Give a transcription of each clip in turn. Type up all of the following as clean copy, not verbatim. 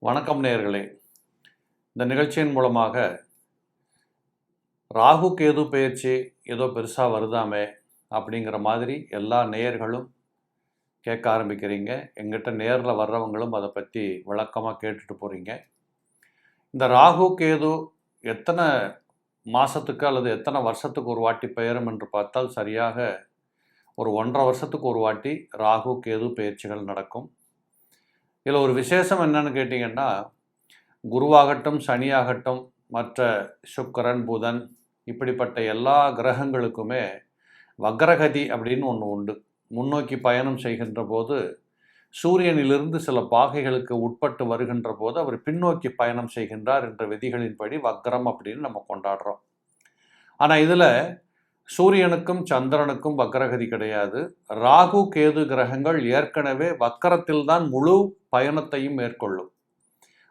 வணக்கம் நேயர்களே. இந்த நிகழ்ச்சியின் மூலமாக ராகு கேது பெயர்ச்சி ஏதோ பெருசாக வருதாமே அப்படிங்கிற மாதிரி எல்லா நேயர்களும் கேட்க ஆரம்பிக்கிறீங்க. எங்கிட்ட நேரில் வர்றவங்களும் அதை பற்றி விளக்கமாக கேட்டுட்டு போகிறீங்க. இந்த ராகு கேது எத்தனை மாதத்துக்கு அல்லது எத்தனை வருஷத்துக்கு ஒரு வாட்டி பெயரும் என்று பார்த்தால் சரியாக ஒரு 1.5 வருஷத்துக்கு ஒரு வாட்டி ராகு கேது பெயர்ச்சிகள் நடக்கும். இதில் ஒரு விசேஷம் என்னன்னு கேட்டிங்கன்னா, குருவாகட்டும் சனியாகட்டும் மற்ற சுக்கிரன் புதன் இப்படிப்பட்ட எல்லா கிரகங்களுக்குமே வக்ரகதி அப்படின்னு ஒன்று உண்டு. முன்னோக்கி பயணம் செய்கின்ற போது சூரியனிலிருந்து சில பாகைகளுக்கு உட்பட்டு வருகின்ற போது அவர் பின்னோக்கி பயணம் செய்கின்றார் என்ற விதிகளின்படி வக்ரம் அப்படின்னு நம்ம கொண்டாடுறோம். ஆனால் இதில் சூரியனுக்கும் சந்திரனுக்கும் வக்ரகதி கிடையாது. ராகு கேது கிரகங்கள் ஏற்கனவே வக்கரத்தில் தான் முழு பயணத்தையும் மேற்கொள்ளும்.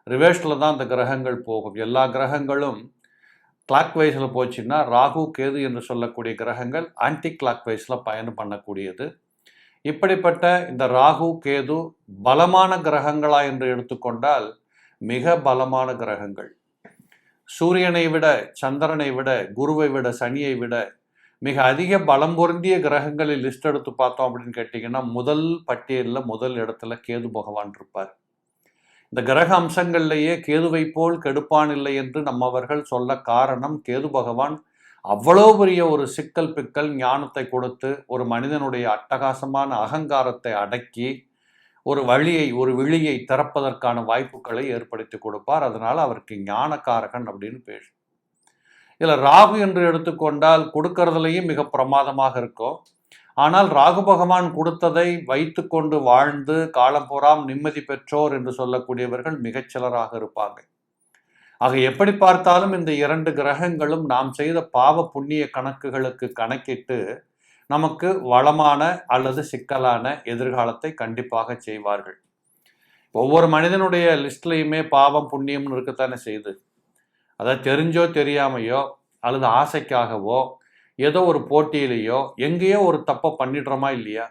ரிவேர்ஸில் தான் அந்த கிரகங்கள் போகும். எல்லா கிரகங்களும் கிளாக் வைஸில் போச்சுன்னா ராகு கேது என்று சொல்லக்கூடிய கிரகங்கள் ஆன்டி கிளாக் வைஸில் பயணம் பண்ணக்கூடியது. இப்படிப்பட்ட இந்த ராகு கேது பலமான கிரகங்களா என்று எடுத்துக்கொண்டால் மிக பலமான கிரகங்கள். சூரியனை விட சந்திரனை விட குருவை விட சனியை விட மிக அதிக பலம் பொருந்திய கிரகங்களில் லிஸ்ட் எடுத்து பார்த்தோம் அப்படின்னு கேட்டிங்கன்னா முதல் பட்டியலில் முதல் இடத்துல கேது பகவான் இருப்பார். இந்த கிரக அம்சங்கள்லேயே கேதுவை போல் கெடுப்பான் இல்லை என்று நம்மவர்கள் சொல்ல காரணம், கேது பகவான் அவ்வளோ பெரிய ஒரு சிக்கல் பிக்கல் ஞானத்தை கொடுத்து ஒரு மனிதனுடைய அட்டகாசமான அகங்காரத்தை அடக்கி ஒரு விழியை திறப்பதற்கான வாய்ப்புகளை ஏற்படுத்தி கொடுப்பார். அதனால் அவருக்கு ஞானக்காரகன் அப்படின்னு பேர். இதில் ராகு என்று எடுத்துக்கொண்டால் கொடுக்கறதுலையும் மிக பிரமாதமாக இருக்கும். ஆனால் ராகு பகவான் கொடுத்ததை வைத்து கொண்டு வாழ்ந்து காலம்புறாம் நிம்மதி பெற்றோர் என்று சொல்லக்கூடியவர்கள் மிகச்சிலராக இருப்பாங்க. ஆக எப்படி பார்த்தாலும் இந்த 2 கிரகங்களும் நாம் செய்த பாவ புண்ணிய கணக்குகளுக்கு கணக்கிட்டு நமக்கு வளமான அல்லது சிக்கலான எதிர்காலத்தை கண்டிப்பாக செய்வார்கள். ஒவ்வொரு மனிதனுடைய லிஸ்ட்லையுமே பாவம் புண்ணியம்னு இருக்கத்தானே செய்யுது. அதை தெரிஞ்சோ தெரியாமையோ அல்லது ஆசைக்காகவோ ஏதோ ஒரு போட்டியிலையோ எங்கேயோ ஒரு தப்பை பண்ணிடுறோமா இல்லையா?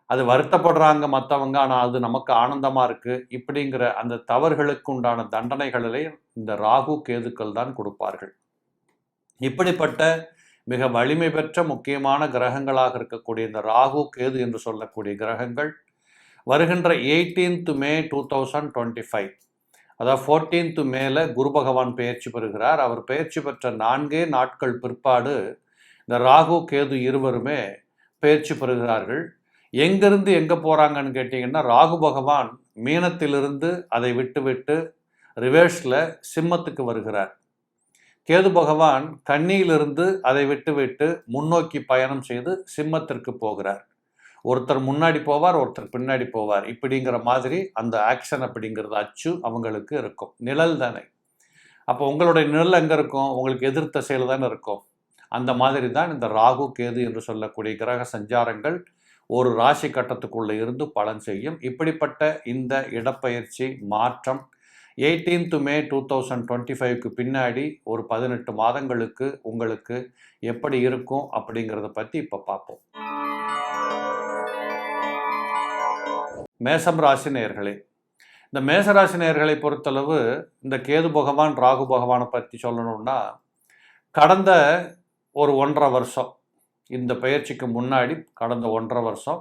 அது வருத்தப்படுறாங்க மற்றவங்க, ஆனால் அது நமக்கு ஆனந்தமாக இருக்குது. இப்படிங்கிற அந்த தவறுகளுக்கு உண்டான தண்டனைகளிலே இந்த ராகு கேதுக்கள் தான் கொடுப்பார்கள். இப்படிப்பட்ட மிக வலிமை பெற்ற முக்கியமான கிரகங்களாக இருக்கக்கூடிய இந்த ராகு கேது என்று சொல்லக்கூடிய கிரகங்கள் வருகின்ற 18th May 2025, அதாவது 14th மேல குரு பகவான் பெயர்ச்சி பெறுகிறார். அவர் பெயர்ச்சி பெற்ற 4 நாட்கள் பிற்பாடு இந்த ராகு கேது இருவருமே பெயர்ச்சி பெறுகிறார்கள். எங்கிருந்து எங்கே போகிறாங்கன்னு கேட்டிங்கன்னா, ராகு பகவான் மீனத்திலிருந்து அதை விட்டு ரிவேர்ஸில் சிம்மத்துக்கு வருகிறார். கேது பகவான் கன்னியிலிருந்து அதை விட்டு முன்னோக்கி பயணம் செய்து சிம்மத்திற்கு போகிறார். ஒருத்தர் முன்னாடி போவார், ஒருத்தர் பின்னாடி போவார். இப்படிங்கிற மாதிரி அந்த ஆக்ஷன் அப்படிங்கிறது அச்சு அவங்களுக்கு இருக்கும். நிழல் தானே. அப்போ உங்களுடைய நிழல் எங்கே இருக்கும்? உங்களுக்கு எதிர் திசையில் தானே இருக்கும். அந்த மாதிரி தான் இந்த ராகு கேது என்று சொல்லக்கூடிய கிரக சஞ்சாரங்கள் ஒரு ராசி கட்டத்துக்குள்ளே இருந்து பலன் செய்யும். இப்படிப்பட்ட இந்த இடப்பெயர்ச்சி மாற்றம் 18th May 2025க்கு பின்னாடி ஒரு 18 மாதங்களுக்கு உங்களுக்கு எப்படி இருக்கும் அப்படிங்கிறத பற்றி இப்போ பார்ப்போம். மேசம் ராசி நேயர்களே, இந்த மேசராசி நேயர்களை பொறுத்தளவு இந்த கேது பகவான் ராகு பகவானை பற்றி சொல்லணும்னா, கடந்த ஒரு 1.5 வருஷம், இந்த பெயர்ச்சிக்கு முன்னாடி கடந்த 1.5 வருஷம்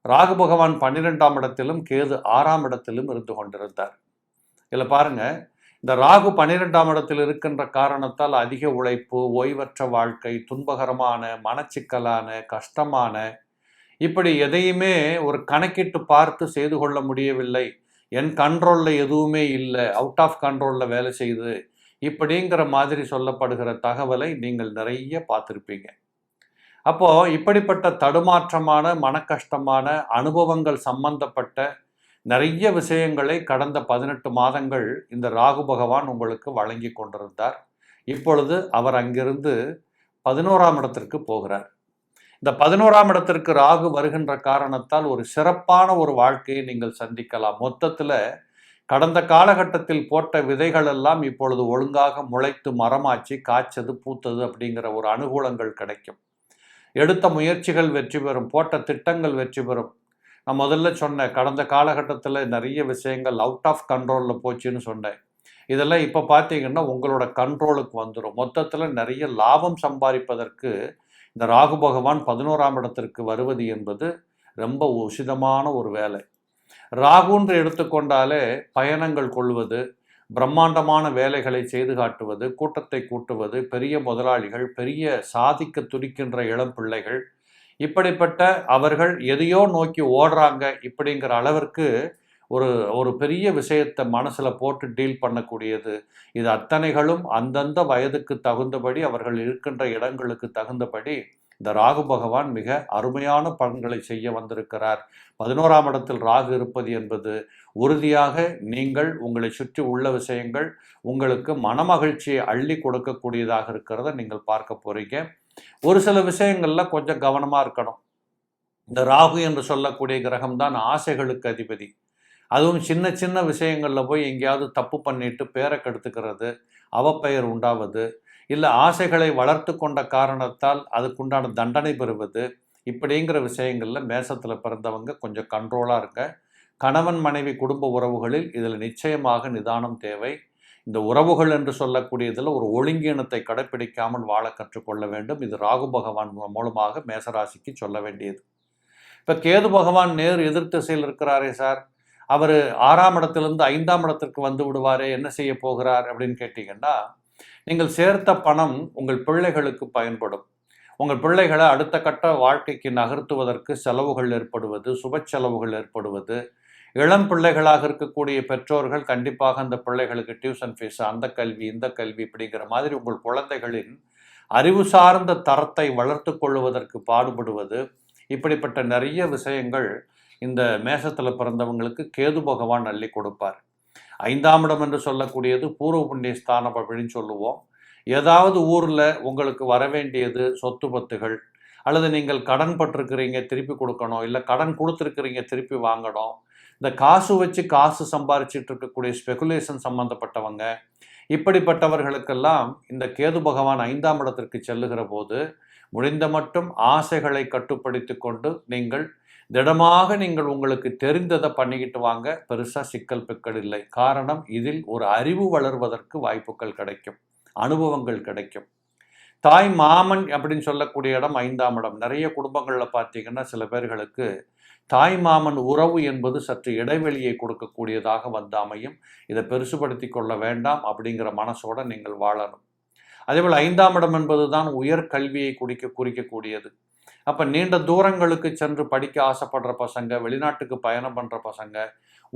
ராகு பகவான் 12ஆம் இடத்திலும் கேது 6ஆம் இடத்திலும் இருந்து கொண்டிருந்தார். இதில் பாருங்கள், இந்த ராகு 12ஆம் இடத்தில் இருக்கின்ற காரணத்தால் அதிக உழைப்பு, ஓய்வற்ற வாழ்க்கை, துன்பகரமான மனச்சிக்கலான கஷ்டமான இப்படி எதையுமே ஒரு கணக்கிட்டு பார்த்து செய்து கொள்ள முடியவில்லை, என் கண்ட்ரோலில் எதுவுமே இல்லை, அவுட் ஆஃப் கண்ட்ரோலில் வேலை செய்யுது இப்படிங்கிற மாதிரி சொல்லப்படுகிற தகவலை நீங்கள் நிறைய பார்த்துருப்பீங்க. அப்போது இப்படிப்பட்ட தடுமாற்றமான மனக்கஷ்டமான அனுபவங்கள் சம்பந்தப்பட்ட நிறைய விஷயங்களை கடந்த 18 மாதங்கள் இந்த ராகு பகவான் உங்களுக்கு வழங்கி கொண்டிருந்தார். இப்பொழுது அவர் அங்கிருந்து 11ஆம் இடத்திற்கு போகிறார். இந்த 11ஆம் இடத்திற்கு ராகு வருகின்ற காரணத்தால் ஒரு சிறப்பான ஒரு வாழ்க்கையை நீங்கள் சந்திக்கலாம். மொத்தத்தில் கடந்த காலகட்டத்தில் போட்ட விதைகள் எல்லாம் இப்பொழுது ஒழுங்காக முளைத்து மரமாச்சு காய்ச்சது பூத்தது அப்படிங்கிற ஒரு அனுகூலங்கள் கிடைக்கும். எடுத்த முயற்சிகள் வெற்றி பெறும், போட்ட திட்டங்கள் வெற்றி பெறும். நான் முதல்ல சொன்னேன், கடந்த காலகட்டத்தில் நிறைய விஷயங்கள் அவுட் ஆஃப் கண்ட்ரோலில் போச்சுன்னு சொன்னேன். இதெல்லாம் இப்போ பார்த்தீங்கன்னா உங்களோட கண்ட்ரோலுக்கு வந்துடும். மொத்தத்தில் நிறைய லாபம் சம்பாதிப்பதற்கு இந்த ராகு பகவான் 11ஆம் இடத்திற்கு வருவது என்பது ரொம்ப உசிதமான ஒரு வேலை. ராகுன்று எடுத்துக்கொண்டாலே பயணங்கள் கொள்வது, பிரம்மாண்டமான வேலைகளை செய்து காட்டுவது, கூட்டத்தை கூட்டுவது, பெரிய முதலாளிகள், பெரிய சாதிக்க துடிக்கின்ற இளம் பிள்ளைகள், இப்படிப்பட்ட அவர்கள் எதையோ நோக்கி ஓடுறாங்க இப்படிங்கிற அளவிற்கு ஒரு ஒரு பெரிய விஷயத்தை மனசில் போட்டு டீல் பண்ணக்கூடியது. இது அத்தனைகளும் அந்தந்த வயதுக்கு தகுந்தபடி, அவர்கள் இருக்கின்ற இடங்களுக்கு தகுந்தபடி இந்த ராகு பகவான் மிக அருமையான பலன்களை செய்ய வந்திருக்கிறார். 11ஆம் இடத்தில் ராகு இருப்பது என்பது உறுதியாக நீங்கள் உங்களை சுற்றி உள்ள விஷயங்கள் உங்களுக்கு மனமகிழ்ச்சியை அள்ளி கொடுக்கக்கூடியதாக இருக்கிறத நீங்கள் பார்க்க போறீங்க. ஒரு சில விஷயங்கள்ல கொஞ்சம் கவனமா இருக்கணும். இந்த ராகு என்று சொல்லக்கூடிய கிரகம் தான் ஆசைகளுக்கு அதிபதி. அதுவும் சின்ன சின்ன விஷயங்கள்ல போய் எங்கேயாவது தப்பு பண்ணிட்டு பேரை கெடுத்துக்கிறது, அவப்பெயர் உண்டாவது, இல்லை ஆசைகளை வளர்த்து கொண்ட காரணத்தால் அதுக்குண்டான தண்டனை பெறுவது, இப்படிங்கிற விஷயங்களில் மேசத்தில் பிறந்தவங்க கொஞ்சம் கண்ட்ரோலாக இருக்க. கணவன் மனைவி குடும்ப உறவுகளில் இதில் நிச்சயமாக நிதானம் தேவை. இந்த உறவுகள் என்று சொல்லக்கூடியதில் ஒரு ஒழுங்கீனத்தை கடைப்பிடிக்காமல் வாழ கற்றுக்கொள்ள வேண்டும். இது ராகு பகவான் மூலமாக மேசராசிக்கு சொல்ல வேண்டியது. இப்போ கேது பகவான் நேர் எதிர் திசையில் இருக்கிறாரே சார், அவர் 6ஆம் இடத்திலிருந்து 5ஆம் இடத்திற்கு வந்து விடுவாரே, என்ன செய்ய போகிறார் அப்படின்னு கேட்டிங்கன்னா, நீங்கள் சேர்த்த பணம் உங்கள் பிள்ளைகளுக்கு பயன்படும். உங்கள் பிள்ளைகளை அடுத்த கட்ட வாழ்க்கைக்கு நகர்த்துவதற்கு செலவுகள் ஏற்படுவது, சுப செலவுகள் ஏற்படுவது, இளம் பிள்ளைகளாக இருக்கக்கூடிய பெற்றோர்கள் கண்டிப்பாக அந்த பிள்ளைகளுக்கு டியூஷன் ஃபீஸ், அந்த கல்வி இந்த கல்வி இப்படிங்கிற மாதிரி உங்கள் குழந்தைகளின் அறிவு சார்ந்த தரத்தை வளர்த்து கொள்வதற்கு பாடுபடுவது, இப்படிப்பட்ட நிறைய விஷயங்கள் இந்த மேசத்தில் பிறந்தவங்களுக்கு கேது பகவான் அள்ளி கொடுப்பார். 5ஆம் இடம் என்று சொல்லக்கூடியது பூர்வ புண்ணிய ஸ்தானம் அப்படின்னு சொல்லுவோம். ஏதாவது ஊரில் உங்களுக்கு வர வேண்டியது சொத்து பத்துகள், அல்லது நீங்கள் கடன் பட்டிருக்கிறீங்க திருப்பி கொடுக்கணும், இல்லை கடன் கொடுத்துருக்கிறீங்க திருப்பி வாங்கணும், இந்த காசு வச்சு காசு சம்பாரிச்சிட்டு இருக்கக்கூடிய ஸ்பெகுலேஷன் சம்பந்தப்பட்டவங்க, இப்படிப்பட்டவர்களுக்கெல்லாம் இந்த கேது பகவான் 5ஆம் இடத்திற்கு செல்லுகிற போது முடிந்த மட்டும் ஆசைகளை கட்டுப்படுத்தி கொண்டு நீங்கள் திடமாக நீங்கள் உங்களுக்கு தெரிந்ததை பண்ணிக்கிட்டு வாங்க. பெருசாக சிக்கல் பிக்கல் இல்லை. காரணம், இதில் ஒரு அறிவு வளர்வதற்கு வாய்ப்புகள் கிடைக்கும், அனுபவங்கள் கிடைக்கும். தாய் மாமன் அப்படின்னு சொல்லக்கூடிய இடம் 5ஆம் இடம். நிறைய குடும்பங்களில் பார்த்தீங்கன்னா சில பேர்களுக்கு தாய் மாமன் உறவு என்பது சற்று இடைவெளியை கொடுக்கக்கூடியதாக வந்து அமையும். இதை பெருசுபடுத்தி கொள்ள வேண்டாம் அப்படிங்கிற மனசோட நீங்கள் வாழணும். அதேபோல் 5ஆம் இடம் என்பது தான் உயர் கல்வியை குறிக்கக்கூடியது. அப்போ நீண்ட தூரங்களுக்கு சென்று படிக்க ஆசைப்படுற பசங்க, வெளிநாட்டுக்கு பயணம் பண்ணுற பசங்க,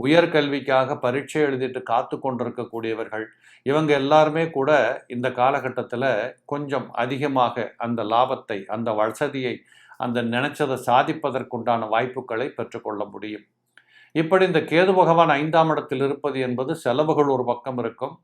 உயர்கல்விக்காக பரீட்சை எழுதிட்டு காத்து கொண்டிருக்கக்கூடியவர்கள், இவங்க எல்லாருமே கூட இந்த காலகட்டத்தில் கொஞ்சம் அதிகமாக அந்த லாபத்தை, அந்த வசதியை, அந்த நினைச்சதை சாதிப்பதற்குண்டான வாய்ப்புகளை பெற்றுக்கொள்ள முடியும். இப்படி இந்த கேது பகவான் 5ஆம் இடத்தில் இருப்பது என்பது செலவுகள் ஒரு பக்கம் இருக்கும்,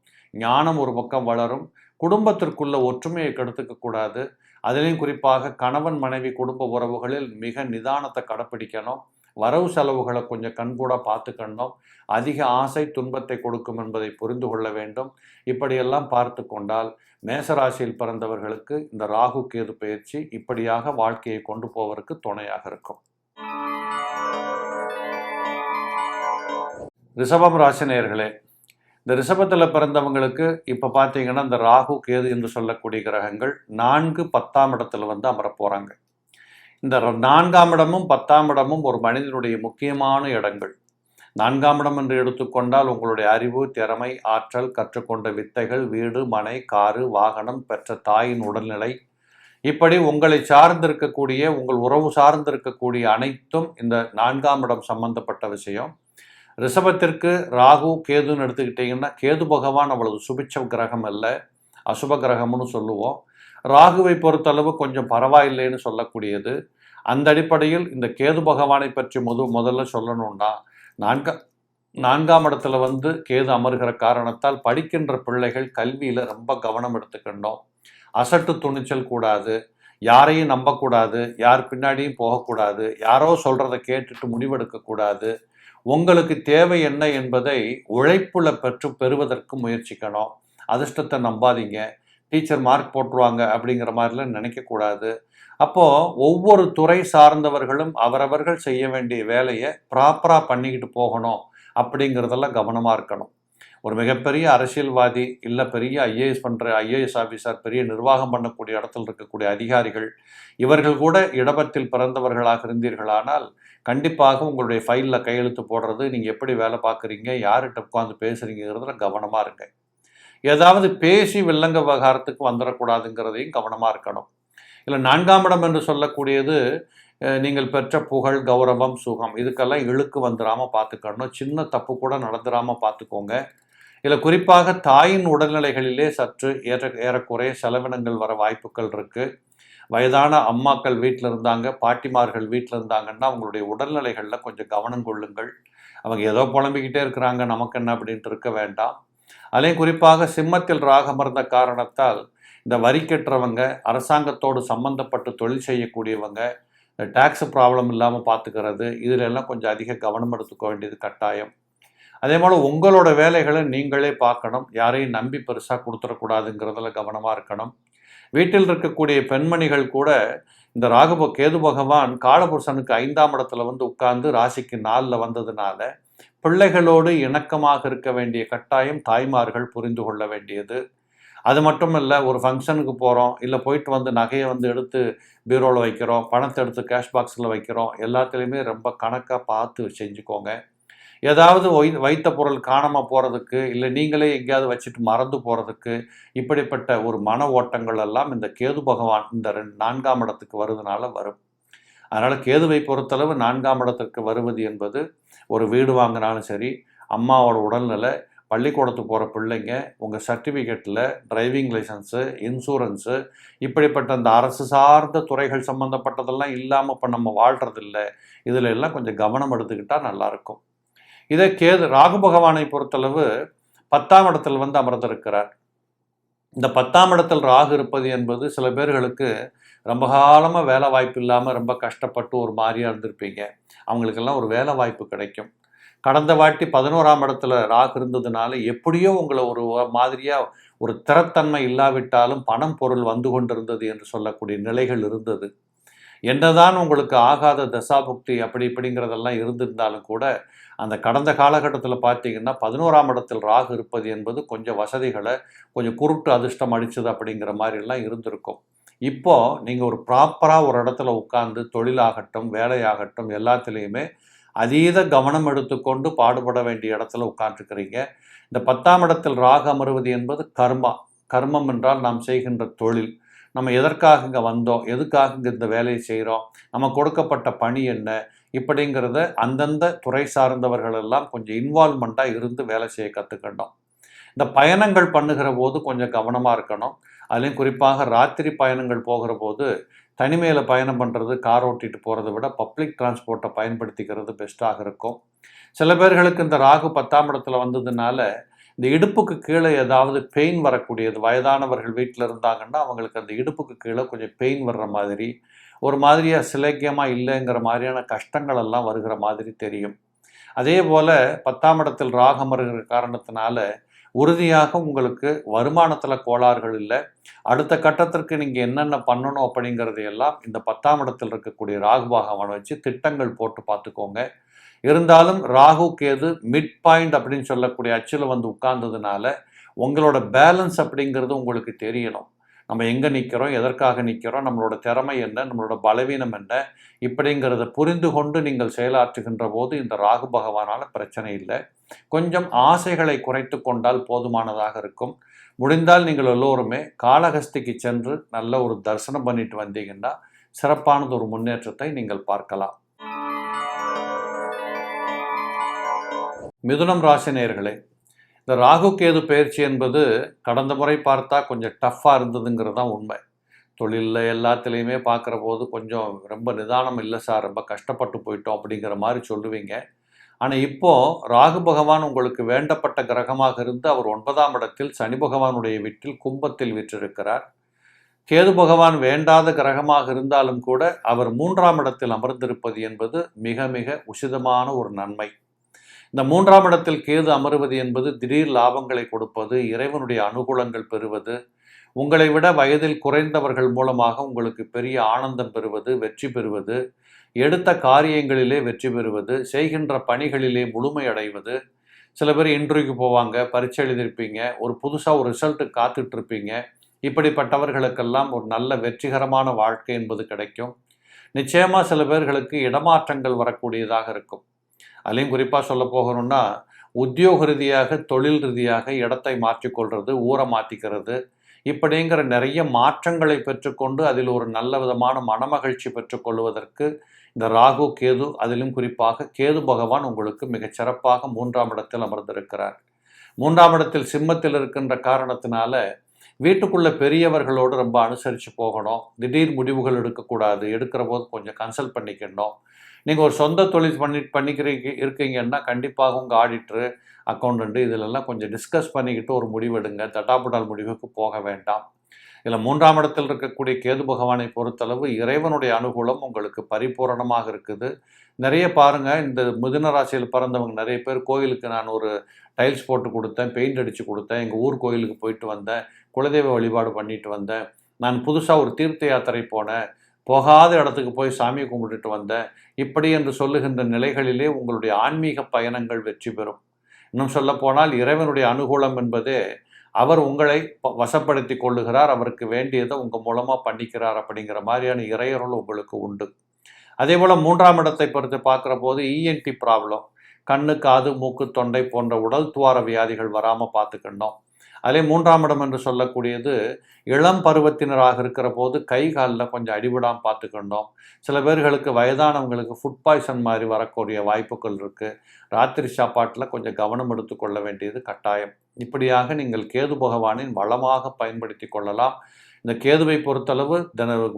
ஞானம் ஒரு பக்கம் வளரும், குடும்பத்திற்குள்ள ஒற்றுமையை கெடுத்துக்க கூடாது. அதிலையும் குறிப்பாக கணவன் மனைவி குடும்ப உறவுகளில் மிக நிதானத்தை கடைப்பிடிக்கணும். வரவு செலவுகளை கொஞ்சம் கண்கூட பார்த்துக்கணும். அதிக ஆசை துன்பத்தை கொடுக்கும் என்பதை புரிந்து கொள்ள வேண்டும். இப்படியெல்லாம் பார்த்து கொண்டால் மேசராசியில் பிறந்தவர்களுக்கு இந்த ராகு கேது பயிற்சி இப்படியாக வாழ்க்கையை கொண்டு போவதற்கு துணையாக இருக்கும். ரிஷபம் ராசி நேயர்களே, இந்த ரிஷபத்தில் பிறந்தவங்களுக்கு இப்போ பார்த்தீங்கன்னா இந்த ராகு கேது என்று சொல்லக்கூடிய கிரகங்கள் 4, 10ஆம் இடத்துல வந்து அமர போகிறாங்க. இந்த 4ஆம் இடமும் 10ஆம் இடமும் ஒரு மனிதனுடைய முக்கியமான இடங்கள். 4ஆம் இடம் என்று எடுத்துக்கொண்டால் உங்களுடைய அறிவு, திறமை, ஆற்றல், கற்றுக்கொண்ட வித்தைகள், வீடு, மனை, காரு, வாகனம், பெற்ற தாயின் உடல்நிலை, இப்படி உங்களை சார்ந்திருக்கக்கூடிய, உங்கள் உறவு சார்ந்திருக்கக்கூடிய அனைத்தும் இந்த 4ஆம் இடம் சம்பந்தப்பட்ட விஷயம். ரிஷபத்திற்கு ராகு கேதுன்னு எடுத்துக்கிட்டிங்கன்னா, கேது பகவான் அவ்வளவு சுபிட்ச கிரகம் அல்ல, அசுப கிரகம்னு சொல்லுவோம். ராகுவை பொறுத்தளவு கொஞ்சம் பரவாயில்லைன்னு சொல்லக்கூடியது. அந்த அடிப்படையில் இந்த கேது பகவானை பற்றி முதல்ல சொல்லணும்னா, 4ஆம் இடத்துல வந்து கேது அமர்கிற காரணத்தால் படிக்கின்ற பிள்ளைகள் கல்வியில் ரொம்ப கவனம் எடுத்துக்கணும். அசட்டு துணிச்சல் கூடாது, யாரையும் நம்பக்கூடாது, யார் பின்னாடியும் போகக்கூடாது, யாரோ சொல்கிறத கேட்டுட்டு முடிவெடுக்கக்கூடாது. உங்களுக்கு தேவை என்ன என்பதை உழைப்புல பெறுவதற்கு முயற்சிக்கணும். அதிர்ஷ்டத்தை நம்பாதீங்க, டீச்சர் மார்க் போட்டுருவாங்க அப்படிங்கிற மாதிரிலாம் நினைக்கக்கூடாது. அப்போது ஒவ்வொரு துறை சார்ந்தவர்களும் அவரவர்கள் செய்ய வேண்டிய வேலையை ப்ராப்பராக பண்ணிக்கிட்டு போகணும் அப்படிங்கிறதெல்லாம் கவனமாக இருக்கணும். ஒரு மிகப்பெரிய அரசியல்வாதி இல்லை பெரிய ஐஏஎஸ் ஆஃபீஸர், பெரிய நிர்வாகம் பண்ணக்கூடிய இடத்துல இருக்கக்கூடிய அதிகாரிகள், இவர்கள் கூட இடபத்தில் பிறந்தவர்களாக இருந்தீர்களானால் கண்டிப்பாக உங்களுடைய ஃபைலில் கையெழுத்து போடுறது, நீங்கள் எப்படி வேலை பார்க்குறீங்க, யார்கிட்ட உட்காந்து பேசுகிறீங்கிறதுல கவனமாக இருங்க. ஏதாவது பேசி வில்லங்க விவகாரத்துக்கு வந்துடக்கூடாதுங்கிறதையும் கவனமாக இருக்கணும். இல்லை 4ஆம் இடம் என்று சொல்லக்கூடியது நீங்கள் பெற்ற புகழ், கௌரவம், சுகம் இதுக்கெல்லாம் இழுக்கு வந்துடாமல் பார்த்துக்கணும். சின்ன தப்பு கூட நடந்துடாமல் பார்த்துக்கோங்க. இதில் குறிப்பாக தாயின் உடல்நிலைகளிலே சற்று ஏறக்குறைய செலவினங்கள் வர வாய்ப்புகள் இருக்குது. வயதான அம்மாக்கள் வீட்டில் இருந்தாங்க, பாட்டிமார்கள் வீட்டில் இருந்தாங்கன்னா அவங்களுடைய உடல்நிலைகளில் கொஞ்சம் கவனம் கொள்ளுங்கள். அவங்க ஏதோ புலம்பிக்கிட்டே இருக்கிறாங்க, நமக்கு என்ன அப்படின்ட்டு இருக்க வேண்டாம். அதுலேயும் குறிப்பாக சிம்மத்தில் ராகமர்ந்த காரணத்தால் இந்த வரி கட்டுறவங்க, அரசாங்கத்தோடு சம்பந்தப்பட்டு தொழில் செய்யக்கூடியவங்க, இந்த டேக்ஸ் ப்ராப்ளம் இல்லாமல் பார்த்துக்கிறது, இதில் எல்லாம் கொஞ்சம் அதிக கவனம் எடுத்துக்க வேண்டியது கட்டாயம். அதே போல் உங்களோட வேலைகளை நீங்களே பார்க்கணும். யாரையும் நம்பி பெருசாக கொடுத்துடக்கூடாதுங்கிறதுல கவனமாக இருக்கணும். வீட்டில் இருக்கக்கூடிய பெண்மணிகள் கூட இந்த கேது பகவான் காலபுருஷனுக்கு 5ஆம் இடத்துல உட்கார்ந்து ராசிக்கு 4ல் வந்ததுனால பிள்ளைகளோடு இணக்கமாக இருக்க வேண்டிய கட்டாயம் தாய்மார்கள் புரிந்து கொள்ள வேண்டியது. அது மட்டும் இல்லை, ஒரு ஃபங்க்ஷனுக்கு போகிறோம், இல்லை போயிட்டு நகையை எடுத்து பீரோவில் வைக்கிறோம், பணத்தை எடுத்து கேஷ் பாக்ஸில் வைக்கிறோம், எல்லாத்துலேயுமே ரொம்ப கணக்காக பார்த்து செஞ்சுக்கோங்க. ஏதாவது வைத்த பொருள் காணாமல் போகிறதுக்கு, இல்லை நீங்களே எங்கேயாவது வச்சுட்டு மறந்து போகிறதுக்கு, இப்படிப்பட்ட ஒரு மன ஓட்டங்கள் எல்லாம் இந்த கேது பகவான் இந்த 4ஆம் இடத்துக்கு வருவதனால வரும். அதனால் கேதுவை பொறுத்தளவு 4ஆம் இடத்திற்கு வருவது என்பது ஒரு வீடு வாங்கினாலும் சரி, அம்மாவோட உடல்நிலை, பள்ளிக்கூடத்துக்கு போகிற பிள்ளைங்க, உங்கள் சர்டிஃபிகேட்டில் டிரைவிங் லைசன்ஸு, இன்சூரன்ஸு, இப்படிப்பட்ட அந்த அரசு சார்ந்த துறைகள் சம்மந்தப்பட்டதெல்லாம் இல்லாமல் இப்போ நம்ம வாழ்கிறதில்ல. இதில் எல்லாம் கொஞ்சம் கவனம் எடுத்துக்கிட்டால் நல்லாயிருக்கும். இதே ராகு பகவானை பொறுத்தளவு 10ஆம் இடத்தில் அமர்ந்திருக்கிறார். இந்த 10ஆம் இடத்தில் ராகு இருப்பது என்பது சில பேர்களுக்கு ரொம்ப காலமாக வேலை வாய்ப்பு இல்லாமல் ரொம்ப கஷ்டப்பட்டு ஒரு மாதிரியாக இருந்திருப்பீங்க. அவங்களுக்கெல்லாம் ஒரு வேலை வாய்ப்பு கிடைக்கும். கடந்த வாட்டி 11ஆம் இடத்துல ராகு இருந்ததுனால எப்படியோ உங்களை ஒரு மாதிரியாக ஒரு திறத்தன்மை இல்லாவிட்டாலும் பணம் பொருள் வந்து கொண்டிருந்தது என்று சொல்லக்கூடிய நிலைகள் இருந்தது. என்னதான் உங்களுக்கு ஆகாத தசாபுக்தி அப்படி இப்படிங்கிறதெல்லாம் இருந்திருந்தாலும் கூட அந்த கடந்த காலகட்டத்தில் பார்த்தீங்கன்னா 11ஆம் இடத்தில் ராகு இருப்பது என்பது கொஞ்சம் வசதிகளை, கொஞ்சம் குருட்டு அதிர்ஷ்டம் அடித்தது அப்படிங்கிற மாதிரிலாம் இருந்திருக்கும். இப்போது நீங்கள் ஒரு ப்ராப்பராக ஒரு இடத்துல உட்கார்ந்து தொழிலாகட்டும், வேலையாகட்டும், எல்லாத்துலேயுமே அதீத கவனம் எடுத்துக்கொண்டு பாடுபட வேண்டிய இடத்துல உட்காந்துருக்கிறீங்க. இந்த 10ஆம் இடத்தில் ராகு அமர்வது என்பது கர்மம் என்றால் நாம் செய்கின்ற தொழில். நம்ம எதற்காக இங்கே வந்தோம், எதுக்காக இங்கே இந்த வேலையை செய்கிறோம், நம்ம கொடுக்கப்பட்ட பணி என்ன, இப்படிங்கிறத அந்தந்த துறை சார்ந்தவர்கள் எல்லாம் கொஞ்சம் இன்வால்மெண்ட்டாக இருந்து வேலை செய்ய கற்றுக்கணும். இந்த பயணங்கள் பண்ணுகிற போது கொஞ்சம் கவனமாக இருக்கணும். அதுலேயும் குறிப்பாக ராத்திரி பயணங்கள் போகிற போது தனிமையில் பயணம் பண்ணுறது, கார் ஓட்டிகிட்டு போகிறத விட பப்ளிக் டிரான்ஸ்போர்ட்டை பயன்படுத்திக்கிறது பெஸ்ட்டாக இருக்கும். சில பேர்களுக்கு இந்த ராகு 10ஆம் இடத்துல வந்ததுனால இந்த இடுப்புக்கு கீழே ஏதாவது பெயின் வரக்கூடியது, வயதானவர்கள் வீட்டில் இருந்தாங்கன்னா அவங்களுக்கு அந்த இடுப்புக்கு கீழே கொஞ்சம் பெயின் வர்ற மாதிரி, ஒரு மாதிரியாக சிலைக்கியமாக இல்லைங்கிற மாதிரியான கஷ்டங்கள் எல்லாம் வருகிற மாதிரி தெரியும். அதே போல் 10ஆம் இடத்தில் ராகம் வருகிற காரணத்தினால உறுதியாக உங்களுக்கு வருமானத்தில் கோளாறுகள் இல்லை. அடுத்த கட்டத்திற்கு நீங்கள் என்னென்ன பண்ணணும் அப்படிங்கிறதையெல்லாம் இந்த 10ஆம் இடத்தில் இருக்கக்கூடிய ராகு பகவானை வச்சு திட்டங்கள் போட்டு பார்த்துக்கோங்க. இருந்தாலும் ராகு கேது மிட் பாயிண்ட் அப்படின்னு சொல்லக்கூடிய அச்சில் உட்கார்ந்ததுனால உங்களோட பேலன்ஸ் அப்படிங்கிறது உங்களுக்கு தெரியணும். நம்ம எங்கே நிற்கிறோம், எதற்காக நிற்கிறோம், நம்மளோட திறமை என்ன, நம்மளோட பலவீனம் என்ன, இப்படிங்கிறத புரிந்து கொண்டு நீங்கள் செயலாற்றுகின்ற போது இந்த ராகு பகவானால் பிரச்சனை இல்லை. கொஞ்சம் ஆசைகளை குறைத்து கொண்டால் போதுமானதாக இருக்கும். முடிந்தால் நீங்கள் எல்லோருமே காளஹஸ்திக்கு சென்று நல்ல ஒரு தரிசனம் பண்ணிட்டு வந்தீங்கன்னா சிறப்பானது ஒரு முன்னேற்றத்தை நீங்கள் பார்க்கலாம். மிதுனம் ராசி நேயர்களே, இந்த ராகு கேது பயிற்சி என்பது கடந்த முறை பார்த்தா கொஞ்சம் டஃப்பாக இருந்ததுங்கிறது தான் உண்மை. தொழிலில் எல்லாத்துலேயுமே பார்க்குற போது கொஞ்சம் ரொம்ப நிதானம் இல்லை சார், ரொம்ப கஷ்டப்பட்டு போயிட்டோம் அப்படிங்கிற மாதிரி சொல்லுவீங்க. ஆனால் இப்போது ராகு பகவான் உங்களுக்கு வேண்டப்பட்ட கிரகமாக இருந்து அவர் 9ஆம் இடத்தில் சனி பகவானுடைய வீட்டில் கும்பத்தில் வீற்றிருக்கிறார். கேது பகவான் வேண்டாத கிரகமாக இருந்தாலும் கூட அவர் 3ஆம் இடத்தில் அமர்ந்திருப்பது என்பது மிக மிக உசிதமான ஒரு நன்மை. இந்த 3ஆம் இடத்தில் கேது அமருவது என்பது திடீர் லாபங்களை கொடுப்பது, இறைவனுடைய அனுகூலங்கள் பெறுவது, உங்களை விட வயதில் குறைந்தவர்கள் மூலமாக உங்களுக்கு பெரிய ஆனந்தம் பெறுவது, வெற்றி பெறுவது, எடுத்த காரியங்களிலே வெற்றி பெறுவது, செய்கின்ற பணிகளிலே முழுமை அடைவது. சில பேர் இன்டர்வியூக்கு போவாங்க, பரீட்சை எழுதியிருப்பீங்க, ஒரு புதுசாக ஒரு ரிசல்ட்டுக்கு காத்துட்ருப்பீங்க. இப்படிப்பட்டவர்களுக்கெல்லாம் ஒரு நல்ல வெற்றிகரமான வாழ்க்கை என்பது கிடைக்கும். நிச்சயமாக சில பேர்களுக்கு இடமாற்றங்கள் வரக்கூடியதாக இருக்கும். அதுலேயும் குறிப்பாக சொல்ல போகணும்னா, உத்தியோக ரீதியாக, தொழில் ரீதியாக இடத்தை மாற்றிக்கொள்வது, ஊரை மாற்றிக்கிறது, இப்படிங்கிற நிறைய மாற்றங்களை பெற்றுக்கொண்டு அதில் ஒரு நல்ல விதமான மனமகிழ்ச்சி பெற்றுக்கொள்வதற்கு இந்த ராகு கேது, அதிலும் குறிப்பாக கேது பகவான் உங்களுக்கு மிகச்சிறப்பாக 3ஆம் இடத்தில் அமர்ந்திருக்கிறார். 3ஆம் இடத்தில் சிம்மத்தில் இருக்கின்ற காரணத்தினால வீட்டுக்குள்ள பெரியவர்களோடு ரொம்ப அனுசரித்து போகணும். திடீர் முடிவுகள் எடுக்கக்கூடாது. எடுக்கிற போது கொஞ்சம் கன்சல்ட் பண்ணிக்கணும். நீங்கள் ஒரு சொந்த தொழில் இருக்கீங்கன்னா கண்டிப்பாக உங்கள் ஆடிட்டரு, அக்கௌண்டண்ட்டு இதிலெல்லாம் கொஞ்சம் டிஸ்கஸ் பண்ணிக்கிட்டு ஒரு முடிவெடுங்க. தட்டாப்புடால் முடிவுக்கு போக வேண்டாம். இதில் 3ஆம் இடத்தில் இருக்கக்கூடிய கேது பகவானை பொறுத்தளவு இறைவனுடைய அனுகூலம் உங்களுக்கு பரிபூரணமாக இருக்குது. நிறைய பாருங்கள், இந்த மிதுன ராசியில் பிறந்தவங்க நிறைய பேர் கோயிலுக்கு நான் ஒரு டைல்ஸ் போட்டு கொடுத்தேன், பெயிண்ட் அடித்து கொடுத்தேன், எங்கள் ஊர் கோயிலுக்கு போயிட்டு வந்தேன், குலதெய்வ வழிபாடு பண்ணிட்டு வந்தேன், நான் புதுசாக ஒரு தீர்த்த யாத்திரை போனேன், போகாத இடத்துக்கு போய் சாமி கும்பிட்டுட்டு வந்தேன், இப்படி என்று சொல்லுகின்ற நிலைகளிலே உங்களுடைய ஆன்மீக பயணங்கள் வெற்றி பெறும். இன்னும் சொல்லப்போனால் இறைவனுடைய அனுகூலம் என்பதே அவர் உங்களை வசப்படுத்தி கொள்ளுகிறார், அவருக்கு வேண்டியதை உங்கள் மூலமாக பண்ணிக்கிறார் அப்படிங்கிற மாதிரியான இறையருள் உங்களுக்கு உண்டு. அதே போல் 3ஆம் இடத்தை பொறுத்து பார்க்குற போது இஎன்டி ப்ராப்ளம், கண்ணு, காது, மூக்கு, தொண்டை போன்ற உடல் துவார வியாதிகள் வராமல் பார்த்துக்கணும். அதிலே 3ஆம் இடம் என்று சொல்லக்கூடியது இளம் பருவத்தினராக இருக்கிற போது கை காலில் கொஞ்சம் அடிபடாமல் பார்த்துக்கணும். சில பேர்களுக்கு வயதானவங்களுக்கு ஃபுட் பாய்சன் மாதிரி வரக்கூடிய வாய்ப்புகள் இருக்குது. ராத்திரி சாப்பாட்டில் கொஞ்சம் கவனம் எடுத்துக்கொள்ள வேண்டியது கட்டாயம். இப்படியாக நீங்கள் கேது பகவானின் வளமாக பயன்படுத்தி கொள்ளலாம். இந்த கேதுவை பொறுத்தளவு